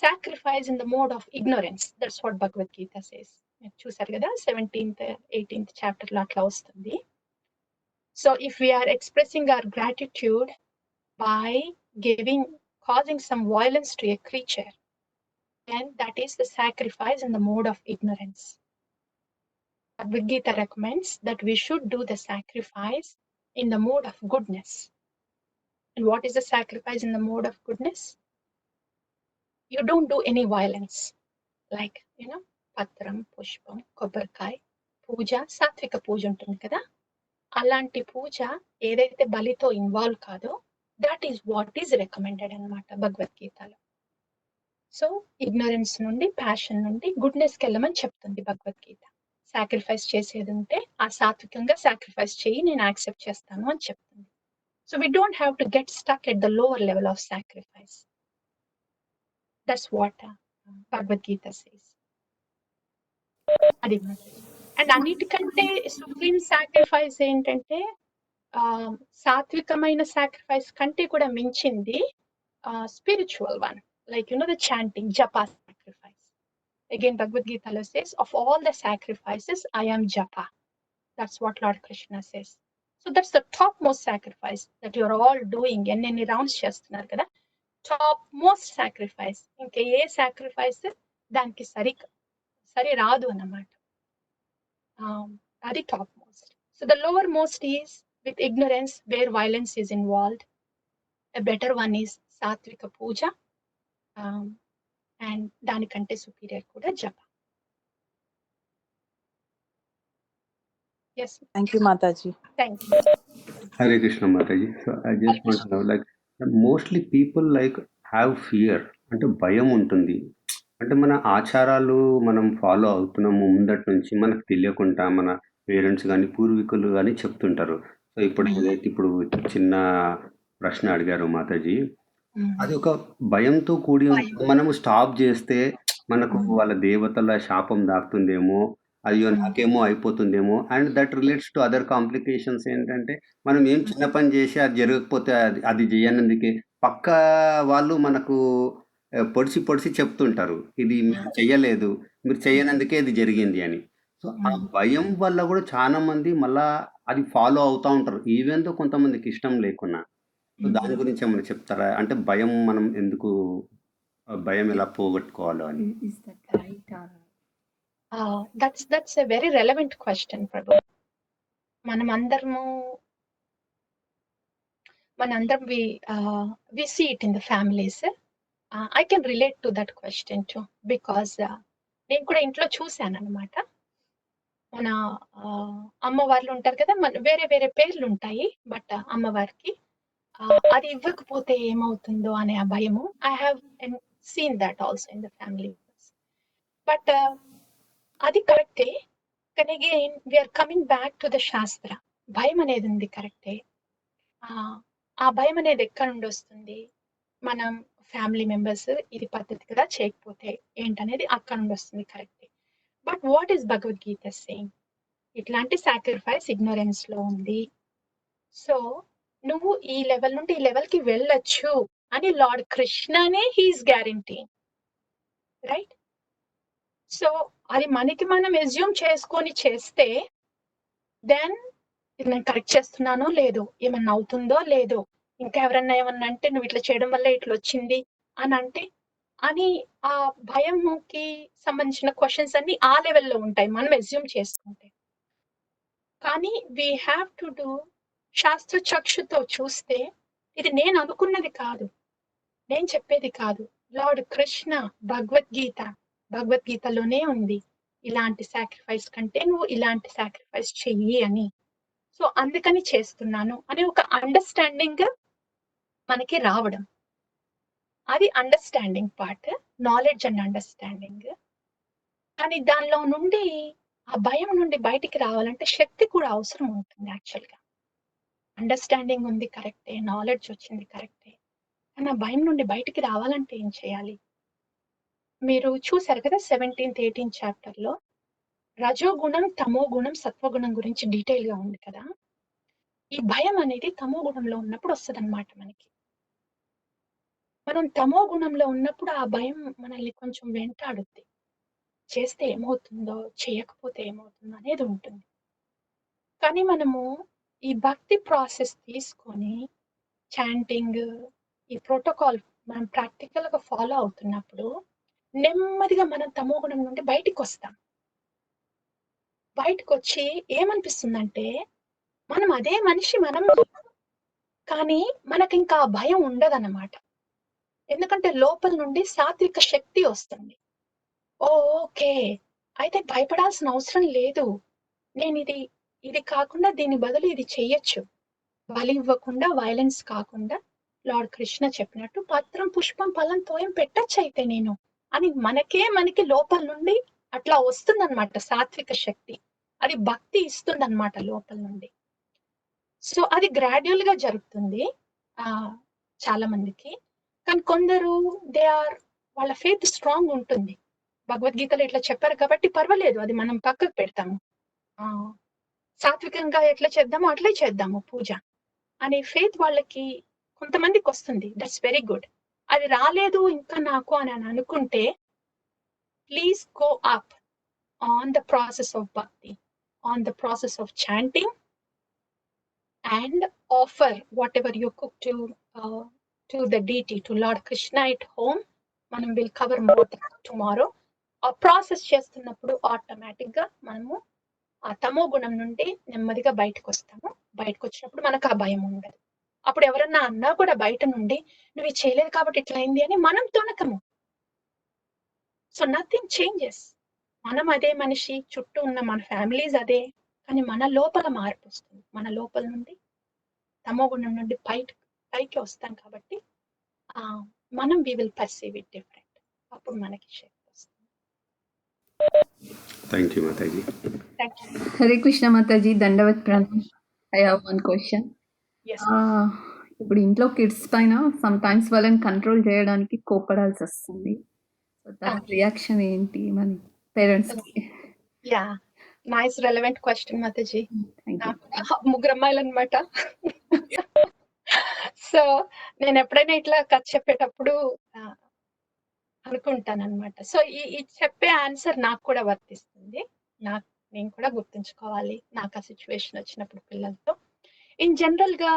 sacrifice in the mode of ignorance. That's what Bhagavad Gita says. చూసారు కదా 17th 18th చాప్టర్ లో అట్లా వస్తుంది. So if we're expressing our gratitude by causing some violence to a creature, then that is the sacrifice in the mode of ignorance. Bhagavad Gita recommends that we should do the sacrifice in the mode of goodness. And what is the sacrifice in the mode of goodness? You don't do any violence, like patram, pushpam, kobarkai, puja, satvika puja ఉంటుంది కదా, అలాంటి పూజ ఏదైతే బలితో involve కాదో that is what is recommended అన్నమాట భగవద్గీతలో. So ignorance నుండి, passion నుండి గుడ్నెస్కి వెళ్ళమని చెప్తుంది భగవద్గీత. సాక్రిఫైస్ చేసేది ఉంటే ఆ సాత్వికంగా సాక్రిఫైస్ చేయి, నేను యాక్సెప్ట్ చేస్తాను అని చెప్తుంది. So we don't have to get stuck at the lower level of sacrifice. That's what Bhagavad Gita says. అది అండ్ అన్నిటికంటే సుప్రీం సాక్రిఫైస్ ఏంటంటే, సాత్వికమైన సాక్రిఫైస్ కంటే కూడా మించింది spiritual one, like the chanting, japa sacrifice. Again, Bhagavad Gita says, of all the sacrifices, I am japa. That's what Lord Krishna says. So that's the topmost sacrifice that you're all doing. And any rounds chestunar kada, topmost sacrifice. Inke ye sacrifice daniki sari raadu annamata. Adi topmost. So the lowermost is with ignorance, where violence is involved. A better one is సాత్విక పూజ, and దానికంటే superior కూడా జప. Yes. Thank you, Mataji. Thank you. Hare Krishna Mataji. So I just want to know, like, mostly people like have fear, అంటే భయం ఉంటుంది. అంటే మన ఆచారాలు మనం ఫాలో అవుతున్నాము ముందటి నుంచి, మనకు తెలియకుండా మన పేరెంట్స్ కానీ పూర్వీకులు కానీ చెప్తుంటారు. సో ఇప్పుడు ఏదైతే ఇప్పుడు చిన్న ప్రశ్న అడిగారు మాతాజీ, అది ఒక భయంతో కూడి మనము స్టాప్ చేస్తే మనకు వాళ్ళ దేవతల శాపం దాకుతుందేమో, అయ్యో నాకేమో అయిపోతుందేమో. And that relates to other complications. ఏంటంటే మనం ఏం చిన్న పని చేసి అది జరగకపోతే అది చేయనందుకే పక్క వాళ్ళు మనకు పొడిచి చెప్తుంటారు, ఇది మీరు చెయ్యలేదు, మీరు చేయనందుకే ఇది జరిగింది అని. సో ఆ భయం వల్ల కూడా చాలా మంది మళ్ళా అది ఫాలో అవుతూ ఉంటారు, ఈవెన్ తో కొంతమందికి ఇష్టం లేకున్నా. సో దాని గురించి ఏమైనా చెప్తారా? అంటే భయం మనం ఎందుకు, భయం ఎలా పోగొట్టుకోవాలో అని. Is that right? That's a very relevant question, Prabhu. మనందరం we see it in the families. I can relate to that question too, because నేను కూడా ఇంట్లో చూశాను అనమాట. మన అమ్మవార్లు ఉంటారు కదా, వేరే వేరే పేర్లు ఉంటాయి, బట్ అమ్మవారికి అది ఇవ్వకపోతే ఏమవుతుందో అనే ఆ భయము. I have seen that also in the family. But అది కరెక్టే, కానీ again we're coming back to the shastra. భయం అనేది ఉంది కరెక్టే. ఆ భయం అనేది ఎక్కడ నుండి వస్తుంది? మనం ఫ్యామిలీ మెంబర్స్ ఇది పద్ధతి కదా చేయకపోతే ఏంటనేది అక్కడ నుండి వస్తుంది, కరెక్టే. But what is Bhagavad Gita saying? ఇట్లాంటి సాక్రిఫైస్ ఇగ్నోరెన్స్ లో ఉంది. సో నువ్వు ఈ లెవెల్ నుండి ఈ లెవెల్ కి వెళ్ళొచ్చు అని లార్డ్ కృష్ణనే హీస్ గ్యారంటీ, రైట్? సో అది మనకి మనం ఎస్యూమ్ చేసుకొని చేస్తే దెన్ ఇది నేను కరెక్ట్ చేస్తున్నానో లేదో, ఏమన్నా అవుతుందో లేదో, ఇంకా ఎవరన్నా ఏమన్నా అంటే నువ్వు ఇట్లా చేయడం వల్ల ఇట్లా వచ్చింది అని అంటే అని ఆ భయంకి సంబంధించిన క్వశ్చన్స్ అన్ని ఆ లెవెల్లో ఉంటాయి మనం ఎస్యూమ్ చేసుకుంటే. కానీ వీ హ్యావ్ టు డూ శాస్త్ర చక్షుతో చూస్తే ఇది నేను అనుకున్నది కాదు, నేను చెప్పేది కాదు. లార్డ్ కృష్ణ భగవద్గీతలోనే ఉంది ఇలాంటి సాక్రిఫైస్ కంటే నువ్వు ఇలాంటి సాక్రిఫైస్ చెయ్యి అని. సో అందుకని చేస్తున్నాను అని ఒక అండర్స్టాండింగ్ మనకి రావడం, అది understanding part, knowledge and understanding. కానీ దానిలో నుండి ఆ భయం నుండి బయటికి రావాలంటే శక్తి కూడా అవసరం ఉంటుంది. యాక్చువల్గా అండర్స్టాండింగ్ ఉంది కరెక్టే, నాలెడ్జ్ వచ్చింది కరెక్టే, కానీ ఆ భయం నుండి బయటికి రావాలంటే ఏం చేయాలి? మీరు చూసారు కదా 17th 18th చాప్టర్లో రజోగుణం, తమో గుణం, సత్వగుణం గురించి డీటెయిల్ గా ఉంది కదా. ఈ భయం అనేది తమో గుణంలో ఉన్నప్పుడు వస్తుందన్నమాట మనకి. మనం తమో గుణంలో ఉన్నప్పుడు ఆ భయం మనల్ని కొంచెం వెంటాడుద్ది. చేస్తే ఏమవుతుందో, చేయకపోతే ఏమవుతుందో అనేది ఉంటుంది. కానీ మనము ఈ భక్తి ప్రాసెస్ తీసుకొని చాంటింగ్, ఈ ప్రోటోకాల్ మనం ప్రాక్టికల్ గా ఫాలో అవుతున్నప్పుడు నెమ్మదిగా మనం తమో గుణం నుండి బయటికి వస్తాం. బయటకు వచ్చి ఏమనిపిస్తుందంటే మనం అదే మనిషి, మనం కానీ మనకి ఇంకా ఆ భయం ఉండదన్నమాట. ఎందుకంటే లోపల నుండి సాత్విక శక్తి వస్తుంది. ఓకే, అయితే భయపడాల్సిన అవసరం లేదు, నేను ఇది కాకుండా దీని బదులు ఇది చెయ్యొచ్చు. బలి ఇవ్వకుండా, వైలెన్స్ కాకుండా లార్డ్ కృష్ణ చెప్పినట్టు పత్రం, పుష్పం, ఫలం, తోయం పెట్టచ్చు అయితే నేను అని మనకి లోపల నుండి అట్లా వస్తుందన్నమాట సాత్విక శక్తి. అది భక్తి ఇస్తుందన్నమాట లోపల నుండి. సో అది గ్రాడ్యువల్ గా జరుగుతుంది చాలా మందికి. కానీ కొందరు వాళ్ళ ఫెయిత్ స్ట్రాంగ్ ఉంటుంది. భగవద్గీతలో ఇట్లా చెప్పారు కాబట్టి పర్వాలేదు, అది మనం పక్కకు పెడతాము. సాత్వికంగా ఎట్లా చేద్దామో అట్లే చేద్దాము పూజ అనే ఫెయిత్ వాళ్ళకి కొంతమందికి వస్తుంది. That's very good. అది రాలేదు ఇంకా నాకు అని అనుకుంటే please go up on the process of bhakti, on the process of chanting and offer whatever you cook to the deity, to Lord Krishna at home. మనం will cover more tomorrow. ఆ process చేస్తున్నప్పుడు automatic గా మనము ఆ తమో గుణం నుండి నెమ్మదిగా బయటకు వస్తాము. బయటకు వచ్చినప్పుడు మనకు ఆ భయం ఉండదు. అప్పుడు ఎవరన్నా అన్నా కూడా బయట నుండి నువ్వు ఇది చేయలేదు కాబట్టి ఇట్లా అయింది అని మనం తొణకము. So nothing changes. మనం అదే మనిషి, చుట్టూ ఉన్న మన ఫ్యామిలీస్ అదే, కానీ మన లోపల మార్పు వస్తుంది. మన లోపల నుండి తమో గుణం నుండి పైకి వస్తాం కాబట్టి మనం we will perceive it different. అప్పుడు మనకి శక్తి వస్తుంది. Thank you Mataji. హరే కృష్ణ మాతాజీ, దండవత్ ప్రణామ్. I have one question. ఇప్పుడు ఇంట్లో కిడ్స్ పైన సమ్ టైమ్స్ వాళ్ళని కంట్రోల్ చేయడానికి కోపడాల్సి వస్తుంది. సో దాని రియాక్షన్ ఏంటి మన పేరెంట్స్ కి? Yeah, nice relevant question Mataji. ముగ్గురు అమ్మాయిలు అనమాట. సో నేను ఎప్పుడైనా ఇట్లా కథ చెప్పేటప్పుడు అనుకుంటాను అనమాట. సో ఈ చెప్పే ఆన్సర్ నాకు కూడా వర్తిస్తుంది. నేను కూడా గుర్తుంచుకోవాలి నాకు ఆ సిచ్యువేషన్ వచ్చినప్పుడు పిల్లలతో. ఇన్ జనరల్ గా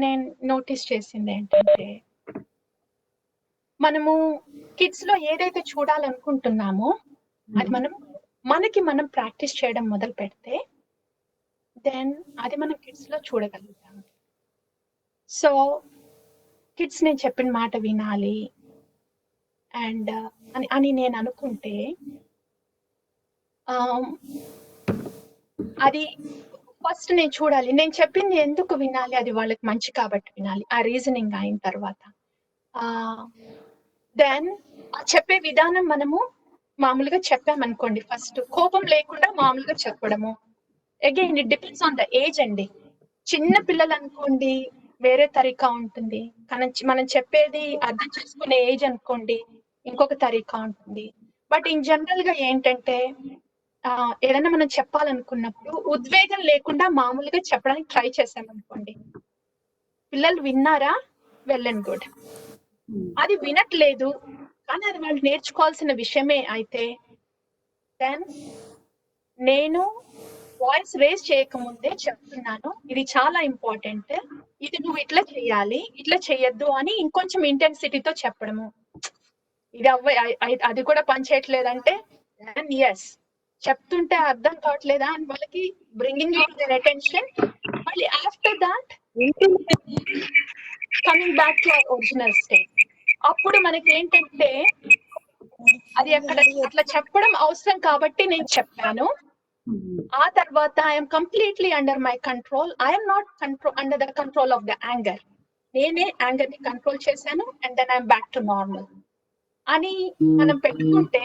నేను నోటీస్ చేసింది ఏంటంటే, మనము కిడ్స్ లో ఏదైతే చూడాలనుకుంటున్నామో అది మనం ప్రాక్టీస్ చేయడం మొదలు పెడితే దెన్ అది మనం కిడ్స్ లో చూడగలుగుతాము. సో కిడ్స్ నేను చెప్పిన మాట వినాలి అండ్ అని నేను అనుకుంటే అది ఫస్ట్ నేను చూడాలి, నేను చెప్పింది ఎందుకు వినాలి, అది వాళ్ళకి మంచి కాబట్టి వినాలి. ఆ రీజనింగ్ అయిన తర్వాత దెన్ చెప్పే విధానం మనము మామూలుగా చెప్పామనుకోండి, ఫస్ట్ కోపం లేకుండా మామూలుగా చెప్పడము. Again it depends on the age అండి. చిన్న పిల్లలు అనుకోండి వేరే తరీకా ఉంటుంది, మనం చెప్పేది అర్థం చేసుకునే ఏజ్ అనుకోండి ఇంకొక తరీకా ఉంటుంది. బట్ ఇన్ జనరల్ గా ఏంటంటే ఏదైనా మనం చెప్పాలనుకున్నప్పుడు ఉద్వేగం లేకుండా మామూలుగా చెప్పడానికి ట్రై చేసామనుకోండి, పిల్లలు విన్నారా, వెల్ అండ్ గుడ్. అది వినట్లేదు కానీ అది వాళ్ళు నేర్చుకోవాల్సిన విషయమే అయితే దెన్ నేను వాయిస్ రేస్ చేయకముందే చెప్తున్నాను, ఇది చాలా ఇంపార్టెంట్, ఇది నువ్వు ఇట్లా చెయ్యాలి, ఇట్లా చెయ్యొద్దు అని ఇంకొంచెం ఇంటెన్సిటీతో చెప్పడము. ఇది అది కూడా పని చేయట్లేదంటే ఎస్, చెప్తుంటే అర్థం కావట్లేదా అని వాళ్ళకి bringing it to their attention. మళ్ళీ after that coming back to our original state. అప్పుడు మనకి ఏంటంటే అది అక్కడ అట్లా చెప్పడం అవసరం కాబట్టి నేను చెప్పాను. ఆ తర్వాత I'm completely under my control, I'm not under the control of the anger. నేనే యాంగర్ ని కంట్రోల్ చేశాను and then I'm back to normal అని మనం పెట్టుకుంటే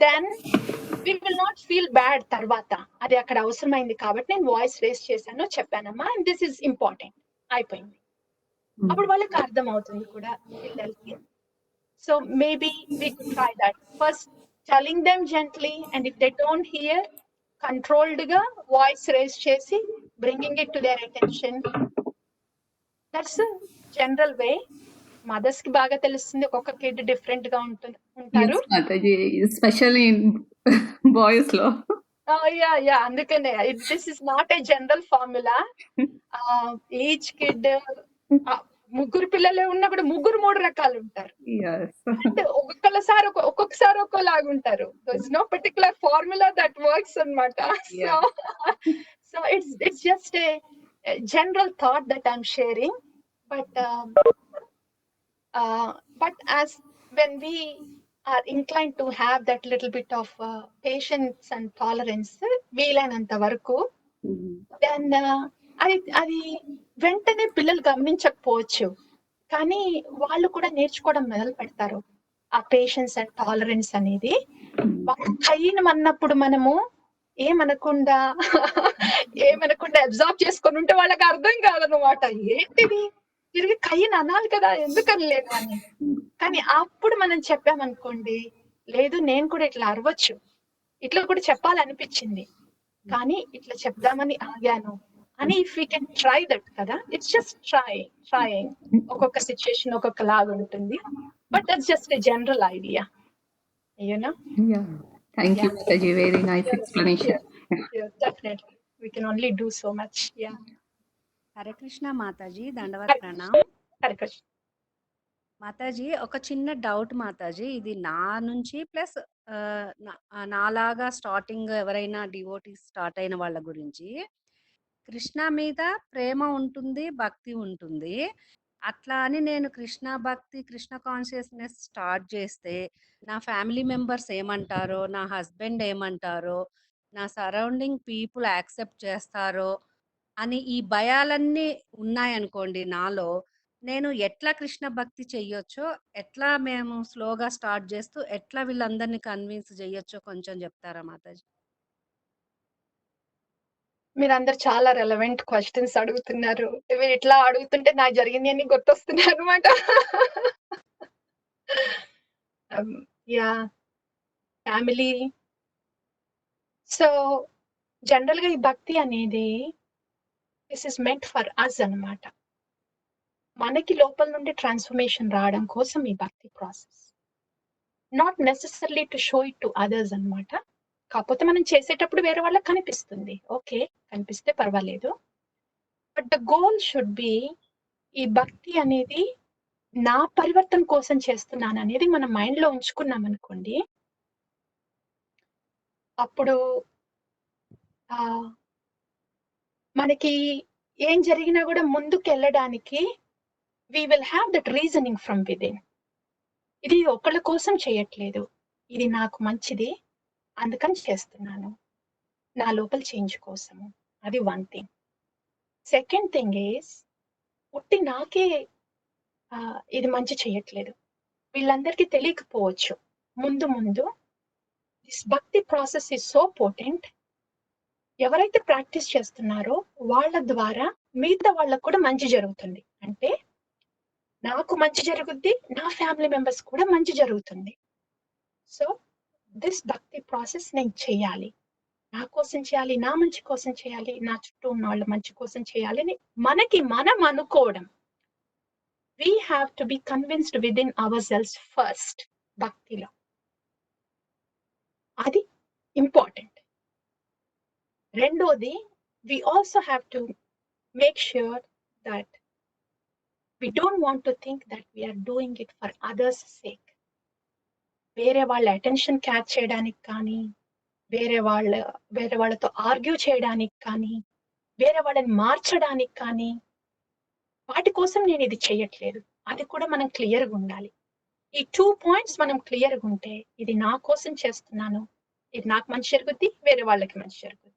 then we will not feel bad. తర్వాత అది అక్కడ అవసరమైంది కాబట్టి నేను వాయిస్ రేస్ చేశాను, చెప్పానమ్మా, అండ్ దిస్ ఇస్ ఇంపార్టెంట్, అయిపోయింది. అప్పుడు వాళ్ళకి అర్థం అవుతుంది కూడా పిల్లలకి. So maybe we could try that first, telling them gently, and if they don't hear controlled గా వాయిస్ రేస్ చేసి bringing it to their attention. That's general way. Mothers కి బాగా తెలుస్తుంది, ఒక్కొక్క కిడ్ డిఫరెంట్ గా ఉంటారు. ఎస్పెషల్లీ బాయ్స్ లో. Yeah అందుకనే this is not a general formula. Each kid, ముగ్గురు పిల్లలు ఉన్నప్పుడు ముగ్గురు 3 రకాలు ఉంటారు. అండ్ ఒక్కొక్కసారి ఒక్కోలాగా ఉంటారు. It's no particular formula that works అన్నమాట. So it's just a general thought that I'm sharing, but as when we are inclined to have that little bit of patience and tolerance వీలైనంత వరకు, then అది వెంటనే పిల్లలు గమనించకపోవచ్చు, కానీ వాళ్ళు కూడా నేర్చుకోవడం మొదలు పెడతారు ఆ పేషెన్స్ అండ్ టాలరెన్స్ అనేది. వాళ్ళు కయ్యను అన్నప్పుడు మనము ఏమనకుండా అబ్జర్వ్ చేసుకొని ఉంటే వాళ్ళకి అర్థం కాదనమాట, ఏంటిది తిరిగి కయ్యను అనాలి కదా, ఎందుకని లేదు అని. కానీ అప్పుడు మనం చెప్పామనుకోండి, లేదు నేను కూడా ఇట్లా అరవచ్చు, ఇట్లా కూడా చెప్పాలనిపించింది, కానీ ఇట్లా చెప్దామని ఆగాను అని. If we can try that కదా, ఇట్స్ జస్ట్ ట్రైయింగ్. ఒక్కొక్క సిచ్యుయేషన్ ఒక్కొక్క లాగా ఉంటుంది, but that's just a general idea, you know. Thank you, Mataji. Very nice explanation. Yeah, definitely. We can only do so much. Yeah. Hare Krishna Mataji, దండవత్ ప్రణామ్. హరే కృష్ణ మాతాజీ, ఒక చిన్న doubt Mataji, ఇది నా నుంచి ప్లస్ నాలాగా స్టార్టింగ్ ఎవరైనా డివోటీస్ స్టార్ట్ అయిన వాళ్ళ గురించి. కృష్ణ మీద ప్రేమ ఉంటుంది, భక్తి ఉంటుంది. అట్లా అని నేను కృష్ణ భక్తి, కృష్ణ కాన్షియస్నెస్ స్టార్ట్ చేస్తే నా ఫ్యామిలీ మెంబర్స్ ఏమంటారో, నా హస్బెండ్ ఏమంటారో, నా సరౌండింగ్ పీపుల్ యాక్సెప్ట్ చేస్తారో అని ఈ భయాలన్నీ ఉన్నాయనుకోండి నాలో, నేను ఎట్లా కృష్ణ భక్తి చెయ్యొచ్చో, ఎట్లా మేము స్లోగా స్టార్ట్ చేస్తూ ఎట్లా వీళ్ళందరినీ కన్విన్స్ చెయ్యొచ్చో కొంచెం చెప్తారా మాతాజీ? మీరందరు చాలా రెలవెంట్ క్వశ్చన్స్ అడుగుతున్నారు. మీరు ఇట్లా అడుగుతుంటే నాకు జరిగింది అన్ని గుర్తొస్తున్నాయి అనమాట. Yeah, family. సో జనరల్ గా ఈ భక్తి అనేది this is meant for us అన్నమాట. మనకి లోపల నుండి ట్రాన్స్ఫర్మేషన్ రావడం కోసం ఈ భక్తి process, not necessarily to show it to others అన్నమాట. కాకపోతే మనం చేసేటప్పుడు వేరే వాళ్ళకి కనిపిస్తుంది, ఓకే, కనిపిస్తే పర్వాలేదు. But the goal should be, ఈ భక్తి అనేది నా పరివర్తన కోసం చేస్తున్నాను అనేది మన మైండ్ లో ఉంచుకున్నాం అనుకోండి, అప్పుడు మనకి ఏం జరిగినా కూడా ముందుకు వెళ్ళడానికి we will have that reasoning from within. ఇది ఒకళ్ళ కోసం చేయట్లేదు, ఇది నాకు మంచిది అందుకని చేస్తున్నాను, నా లోపల చేంజ్ కోసము. అది one thing. Second thing is, ఉట్టి నాకే ఇది మంచి చేయట్లేదు, వీళ్ళందరికీ తెలియకపోవచ్చు. ముందు this bhakti process is so potent. ఎవరైతే ప్రాక్టీస్ చేస్తున్నారో వాళ్ళ ద్వారా మిగతా వాళ్ళకు కూడా మంచి జరుగుతుంది. అంటే నాకు మంచి జరుగుద్ది, నా ఫ్యామిలీ మెంబర్స్ కూడా మంచి జరుగుతుంది. సో దిస్ భక్తి ప్రాసెస్ నేను చేయాలి, నా కోసం చేయాలి, నా మంచి కోసం చేయాలి, నా చుట్టూ ఉన్న వాళ్ళ మంచి కోసం చేయాలి అని మనకి మనం అనుకోవడం. We have to be convinced with in our cells first. భక్తిలో అది ఇంపార్టెంట్. రెండోది, we also have to make sure that we don't want to think that we are doing it for others' sake. వేరే వాళ్ళ attention catch చేయడానికి కానీ, వేరే వాళ్ళతో argue చేయడానికి కానీ, వేరే వాళ్ళని మార్చడానికి కానీ, వాటి కోసం నేను ఇది చెయ్యట్లేదు. అది కూడా మనం క్లియర్‌గా ఉండాలి. ఈ 2 పాయింట్స్ మనం క్లియర్‌గా ఉంటే, ఇది నా కోసం చేస్తున్నాను. ఇది నాకు మంచి జరుగుద్ది, వేరే వాళ్ళకి మంచి జరుగుద్ది.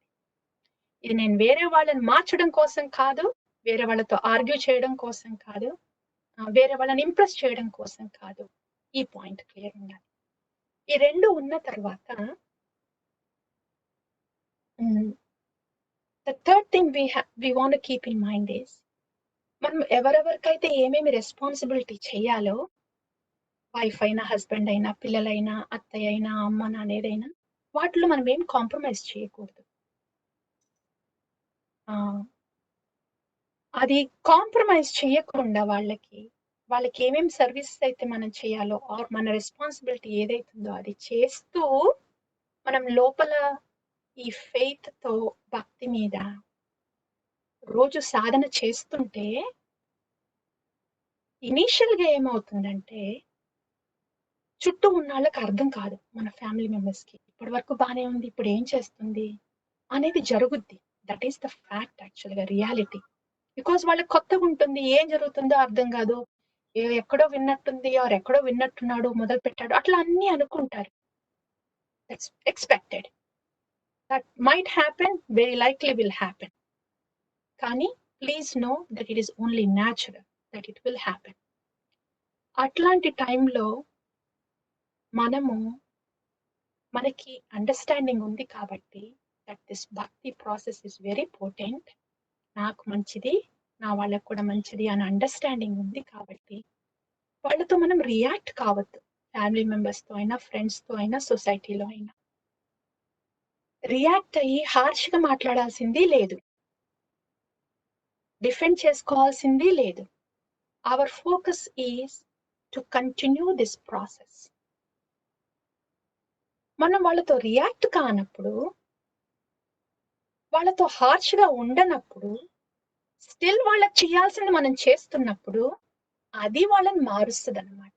ఇది నేను వేరే వాళ్ళని మార్చడం కోసం కాదు, వేరే వాళ్ళతో ఆర్గ్యూ చేయడం కోసం కాదు, వేరే వాళ్ళని ఇంప్రెస్ చేయడం కోసం కాదు. ఈ పాయింట్ క్లియర్ ఉండాలి. ఈ 2 ఉన్న తర్వాత the third thing we want to keep in mind is, మనం ఎవరెవరికైతే ఏమేమి రెస్పాన్సిబిలిటీ చేయాలో, వైఫ్ అయినా, హస్బెండ్ అయినా, పిల్లలైనా, అత్తయ్య అయినా, అమ్మ నాన్న ఏదైనా, వాటిలో మనం ఏం కాంప్రమైజ్ చేయకూడదు. అది కాంప్రమైజ్ చేయకుండా వాళ్ళకి ఏమేమి సర్వీసెస్ అయితే మనం చేయాలో, ఆర్ మన రెస్పాన్సిబిలిటీ ఏదైతుందో అది చేస్తూ, మనం లోపల ఈ ఫెయిత్ తో, భక్తి మీద రోజు సాధన చేస్తుంటే, ఇనీషియల్ గా ఏమవుతుందంటే, చుట్టూ ఉన్న వాళ్ళకి అర్థం కాదు, మన ఫ్యామిలీ మెంబర్స్ కి ఇప్పటి వరకు బానే ఉంది, ఇప్పుడు ఏం చేస్తుంది అనేది జరుగుద్ది. That is the fact, actual గా రియాలిటీ. బికాస్ వాళ్ళకి కొత్తగా ఉంటుంది, ఏం జరుగుతుందో అర్థం కాదు, ఎక్కడో విన్నట్టుంది, ఆర్ ఎక్కడో విన్నట్టున్నాడు, మొదలు పెట్టాడు, అట్లా అన్ని అనుకుంటారు. That's expected. That might happen, very likely will happen. కానీ please know that it is only natural, that it will happen. అట్లాంటి టైంలో మనకి అండర్స్టాండింగ్ ఉంది కాబట్టి, that this bhakti process is very potent, నాకు మంచిది, నా వాళ్ళకు కూడా మంచిది అని అండర్స్టాండింగ్ ఉంది కాబట్టి, వాళ్ళతో మనం రియాక్ట్ కావద్దు. ఫ్యామిలీ మెంబర్స్తో అయినా, ఫ్రెండ్స్తో అయినా, సొసైటీలో అయినా రియాక్ట్ అయ్యి హార్ష్గా మాట్లాడాల్సింది లేదు, డిఫెండ్ చేసుకోవాల్సింది లేదు. Our focus is to continue this process. మనం వాళ్ళతో రియాక్ట్ కానప్పుడు, వాళ్ళతో హార్ష్గా ఉండనప్పుడు, స్టిల్ వాళ్ళకి చేయాల్సింది మనం చేస్తున్నప్పుడు, అది వాళ్ళని మారుస్తుంది అనమాట.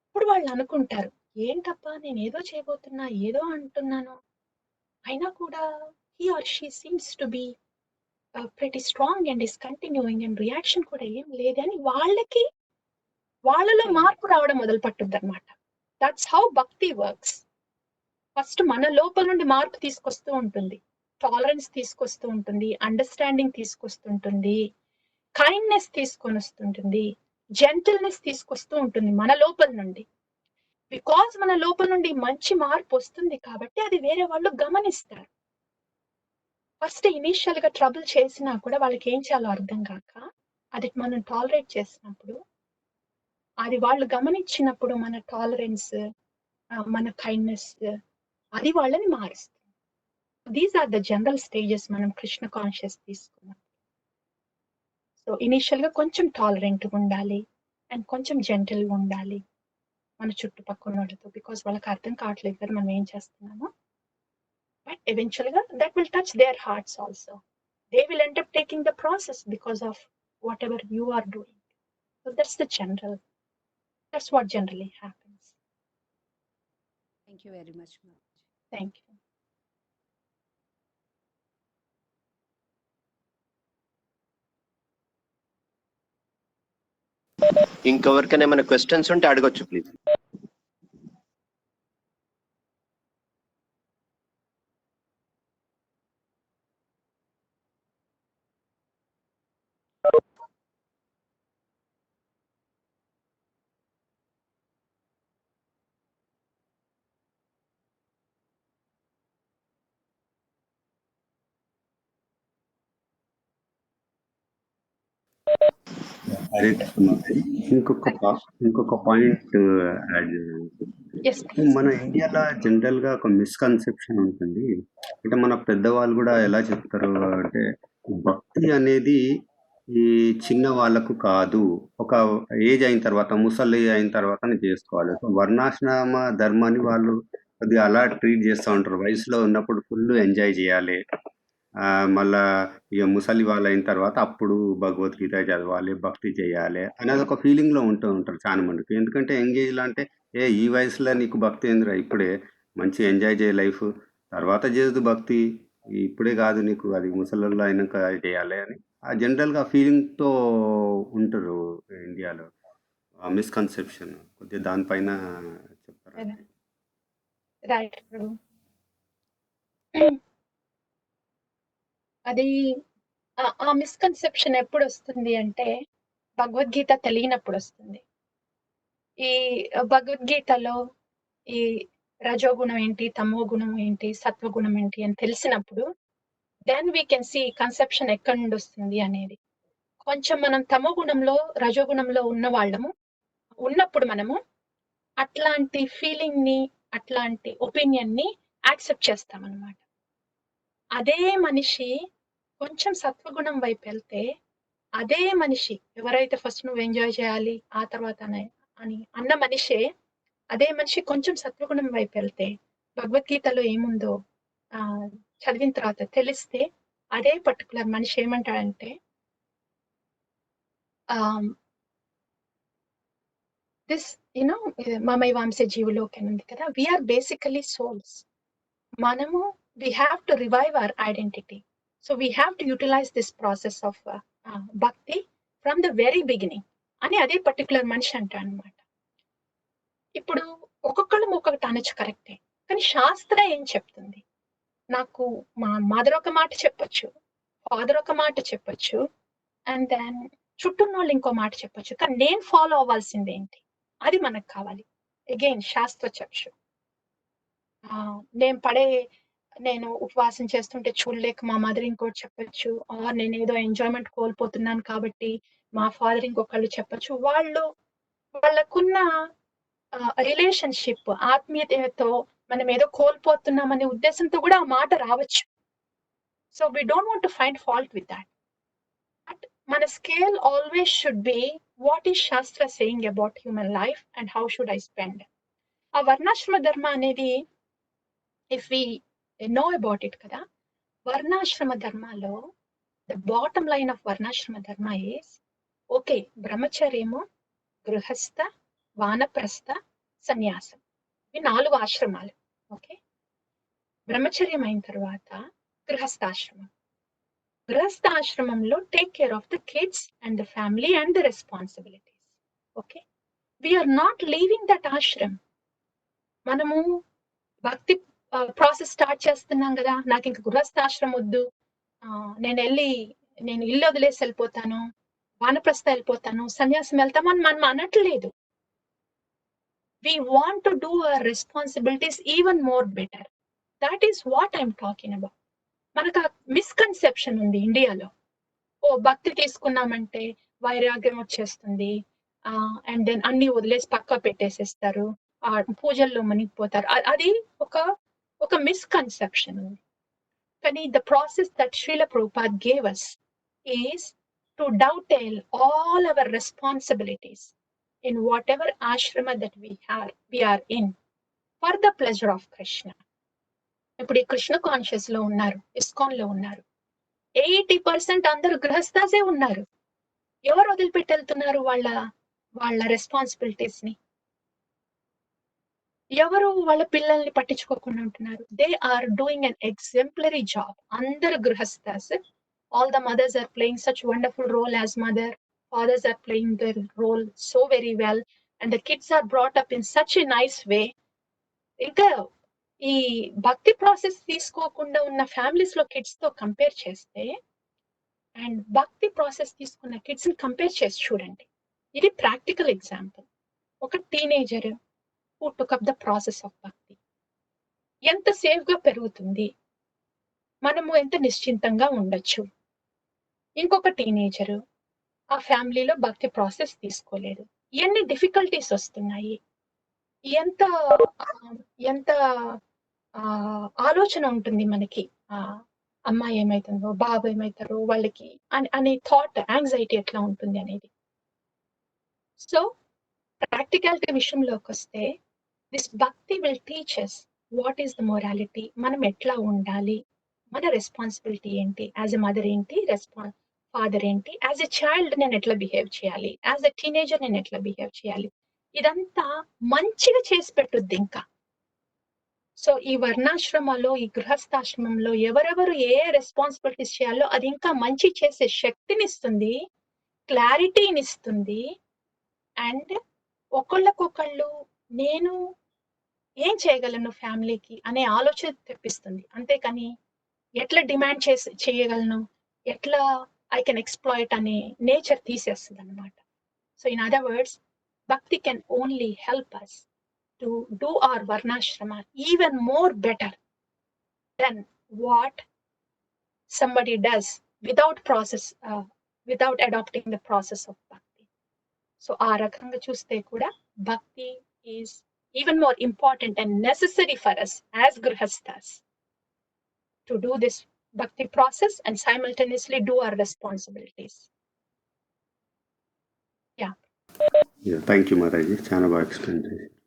ఇప్పుడు వాళ్ళు అనుకుంటారు, ఏంటప్పా నేను ఏదో చేయబోతున్నా, ఏదో అంటున్నాను, అయినా కూడా he or she seems to be pretty strong and is continuing, and reaction కూడా ఏం లేదని వాళ్ళలో మార్పు రావడం మొదలు పట్టుద్ది అనమాట. దట్స్ హౌ భక్తి వర్క్స్. ఫస్ట్ మన లోపల నుండి మార్పు తీసుకొస్తూ ఉంటుంది, టాలరెన్స్ తీసుకొస్తూ ఉంటుంది, అండర్స్టాండింగ్ తీసుకొస్తుంటుంది, కైండ్నెస్ తీసుకొని వస్తుంటుంది, జెంటిల్నెస్ తీసుకొస్తూ ఉంటుంది మన లోపల నుండి. బికాజ్ మన లోపల నుండి మంచి మార్పు వస్తుంది కాబట్టి అది వేరే వాళ్ళు గమనిస్తారు. ఫస్ట్ ఇనీషియల్ గా ట్రబుల్ చేసినా కూడా వాళ్ళకి ఏం చేయాలో అర్థం కాక, అది మనం టాలరేట్ చేసినప్పుడు, అది వాళ్ళు గమనించినప్పుడు మన టాలరెన్స్, మన కైండ్నెస్, అది వాళ్ళని మారుస్తుంది. These are the general stages మనం కృష్ణ కాన్షియస్ తీసుకున్నాం. సో ఇనీషియల్ గా కొంచెం టాలరెంట్ ఉండాలి, అండ్ కొంచెం జెంటిల్ ఉండాలి మన చుట్టుపక్కల వాళ్ళతో, బికాస్ వాళ్ళకి అర్థం కావట్లేదు కదా మనం ఏం చేస్తున్నామో. But eventually that will touch their hearts also. They will end up taking the process because of whatever you are doing. So that's what generally happens. Thank you very much, ma'am. Thank you. ఇంకెవరికైనా ఏమైనా questions ఉంటే అడగొచ్చు please. Hare Krishna. ఇంకొక point add చేయాలి. మన ఇండియాలో general గా ఒక మిస్కన్సెప్షన్ ఉంటుంది. అంటే మన పెద్దవాళ్ళు కూడా ఎలా చెప్తారు అంటే, భక్తి అనేది ఈ చిన్న వాళ్ళకు కాదు, ఒక ఏజ్ అయిన తర్వాత, ముసలి అయిన తర్వాత చేసుకోవాలి. సో వర్ణాశ్రమ ధర్మాన్ని వాళ్ళు కొద్దిగా అలా ట్రీట్ చేస్తూ ఉంటారు. వయసులో ఉన్నప్పుడు ఫుల్ ఎంజాయ్ చేయాలి. మళ్ళా ఇక ముసలి వాళ్ళు అయిన తర్వాత అప్పుడు భగవద్గీత చదవాలి, భక్తి చేయాలి అనేది ఒక ఫీలింగ్లో ఉంటూ ఉంటారు చాలా మందికి. ఎందుకంటే ఎంగేజ్లో అంటే ఈ వయసులో నీకు భక్తి ఏందిరా, ఇప్పుడే మంచి ఎంజాయ్ చేయ లైఫ్, తర్వాత చేయదు భక్తి, ఇప్పుడే కాదు నీకు, అది ముసలిలో అయినాక చేయాలి అని జనరల్గా ఫీలింగ్తో ఉంటారు ఇండియాలో. మిస్కన్సెప్షన్ కొద్దిగా దానిపైన చెప్తారా? రైట్. అది ఆ మిస్కన్సెప్షన్ ఎప్పుడు వస్తుంది అంటే భగవద్గీత తెలియనప్పుడు వస్తుంది. ఈ భగవద్గీతలో ఈ రజోగుణం ఏంటి, తమో గుణం ఏంటి, సత్వగుణం ఏంటి అని తెలిసినప్పుడు then we can see conception ఎక్కడి నుండి వస్తుంది అనేది. కొంచెం మనం తమో గుణంలో రజోగుణంలో ఉన్న వాళ్ళము ఉన్నప్పుడు మనము అట్లాంటి ఫీలింగ్ ని, అట్లాంటి ఒపీనియన్ ని యాక్సెప్ట్ చేస్తాం అన్నమాట. అదే మనిషి కొంచెం సత్వగుణం వైపు వెళ్తే అదే మనిషి ఎవరైతే ఫస్ట్ నువ్వు ఎంజాయ్ చేయాలి ఆ తర్వాత అని అన్న మనిషే, అదే మనిషి కొంచెం సత్వగుణం వైపు వెళ్తే భగవద్గీతలో ఏముందో చదివిన తర్వాత తెలిస్తే అదే పర్టికులర్ మనిషి ఏమంటాడంటే దిస్ యూనో మమై వాంసే జీవులోకి అని ఉంది కదా, వీఆర్ బేసికలీ సోల్స్. మనము we have to revive our identity. So we have to utilize this process of bhakti from the very beginning అని అదే పర్టికులర్ మనిషి అంటాడు అనమాట. ఇప్పుడు ఒక్కొక్కళ్ళు ఒక్కొక్కటి అనొచ్చు, కరెక్టే, కానీ శాస్త్ర ఏం చెప్తుంది? నాకు మా మదర్ ఒక మాట చెప్పొచ్చు, ఫాదర్ ఒక మాట చెప్పొచ్చు, అండ్ దెన్ చుట్టూన్న వాళ్ళు ఇంకో మాట చెప్పొచ్చు, కానీ నేను ఫాలో అవ్వాల్సింది ఏంటి అది మనకు కావాలి. అగైన్ శాస్త్ర చక్షు. నేను ఉపవాసం చేస్తుంటే చూడలేక మా మదర్ ఇంకోటి చెప్పొచ్చు, ఆర్ నేను ఏదో ఎంజాయ్మెంట్ కోల్పోతున్నాను కాబట్టి మా ఫాదర్ ఇంకొకళ్ళు చెప్పొచ్చు. వాళ్ళకున్న రిలేషన్షిప్, ఆత్మీయతతో మనం ఏదో కోల్పోతున్నామనే ఉద్దేశంతో కూడా ఆ మాట రావచ్చు. So we don't want to find fault with that. But మన scale always should be what is shastra saying about human life and how should I spend. ఆ వర్ణాశ్రమ ధర్మ అనేది if we know about it కదా, వర్ణాశ్రమ ధర్మాలో the bottom line of varnashrama dharma is okay, బ్రహ్మచర్యము, గృహస్థ, వానప్రస్థ, సన్యాసం, ఇవి 4 ఆశ్రమాలు. ఓకే, బ్రహ్మచర్యం అయిన తర్వాత గృహస్థాశ్రమం. గృహస్థాశ్రమంలో take care of the kids and the family and the responsibilities. Okay, we're not leaving that ashram. మనము భక్తి ప్రాసెస్ స్టార్ట్ చేస్తున్నాం కదా, నాకు ఇంక గృహస్థాశ్రమం వద్దు, నేను ఇల్లు వదిలేసి వెళ్ళిపోతాను, వానప్రస్థ వెళ్ళిపోతాను, సన్యాసం వెళ్తామని మనం అనట్లేదు. we want to do our responsibilities even more better. That is what I'm talking about. మనకు ఆ మిస్కన్సెప్షన్ ఉంది ఇండియాలో. భక్తి తీసుకున్నామంటే వైరాగ్యం వచ్చేస్తుంది, అండ్ దెన్ అన్ని వదిలేసి పక్క పెట్టేసేస్తారు, పూజల్లో మునిగిపోతారు. అది ఒక మిస్కన్సెప్షన్ ఉంది. కానీ the process that Srila Prabhupada gave us is to dovetail all our responsibilities in whatever ashrama that we are in for the pleasure of Krishna. ఇప్పుడు ఈ కృష్ణ కాన్షియస్ లో ఉన్నారు, ఇస్కాన్ లో ఉన్నారు, 80% అందరూ గృహస్థాసే ఉన్నారు. ఎవరు వదిలిపెట్టి వెళ్తున్నారు వాళ్ళ రెస్పాన్సిబిలిటీస్ ని? ఎవరు వాళ్ళ పిల్లల్ని పట్టించుకోకుండా ఉంటున్నారు? They are doing an exemplary job. అందరు గృహస్థాస్, all the mothers are playing such wonderful role as mother, fathers are playing their role so very well, and the kids are brought up in such a nice way. ఇంకా ఈ భక్తి process తీసుకోకుండా ఉన్న families లో kids తో compare చేస్తే and భక్తి process తీసుకున్న కిడ్స్ ని కంపేర్ చేసి చూడండి. ఇది ప్రాక్టికల్ ఎగ్జాంపుల్. ఒక teenager who took up the process of bhakti ఎంత సేఫ్ గా పెరుగుతుంది, మనము ఎంత నిశ్చింతంగా ఉండొచ్చు. ఇంకొక టీనేజర్ ఆ ఫ్యామిలీలో భక్తి ప్రాసెస్ తీసుకోలేదు, ఎన్ని డిఫికల్టీస్ వస్తున్నాయి, ఎంత ఎంత ఆలోచన ఉంటుంది మనకి, అమ్మాయి ఏమైతుందో, బాబు ఏమైతారో వాళ్ళకి అనే థాట్, యాంగ్జైటీ ఎట్లా ఉంటుంది అనేది. సో ప్రాక్టికాలిటీ విషయంలోకి వస్తే దిస్ భక్తి will teach us what is the morality, మనం ఎట్లా ఉండాలి, మన రెస్పాన్సిబిలిటీ ఏంటి, యాజ్ ఎ మదర్ ఏంటి, ఫాదర్ ఏంటి, యాజ్ ఎ చైల్డ్ నేను ఎట్లా బిహేవ్ చేయాలి, యాజ్ ఎ టీనేజర్ నేను ఎట్లా బిహేవ్ చేయాలి, ఇదంతా మంచిగా చేసి పెట్టుద్ది ఇంకా. సో ఈ వర్ణాశ్రమంలో, ఈ గృహస్థాశ్రమంలో ఎవరెవరు ఏ రెస్పాన్సిబిలిటీస్ చేయాలో అది ఇంకా మంచి చేసే శక్తినిస్తుంది, క్లారిటీనిస్తుంది, అండ్ ఒకళ్ళకొకళ్ళు నేను ఏం చేయగలను ఫ్యామిలీకి అనే ఆలోచన తెప్పిస్తుంది. అంతేకాని ఎట్లా డిమాండ్ చేయగలను, ఎట్లా ఐ కెన్ ఎక్స్ప్లాయిట్ అనే నేచర్ తీసేస్తుంది అనమాట. So in other words, bhakti can only help us to do our varnashrama even more better than what somebody does without adopting the process of bhakti. So ఆ రకంగా చూస్తే కూడా భక్తి is even more important and necessary for us as grihasthas to do this bhakti process and simultaneously do our responsibilities. Thank you, Mataji. చాలా బాగా explain చేశారు.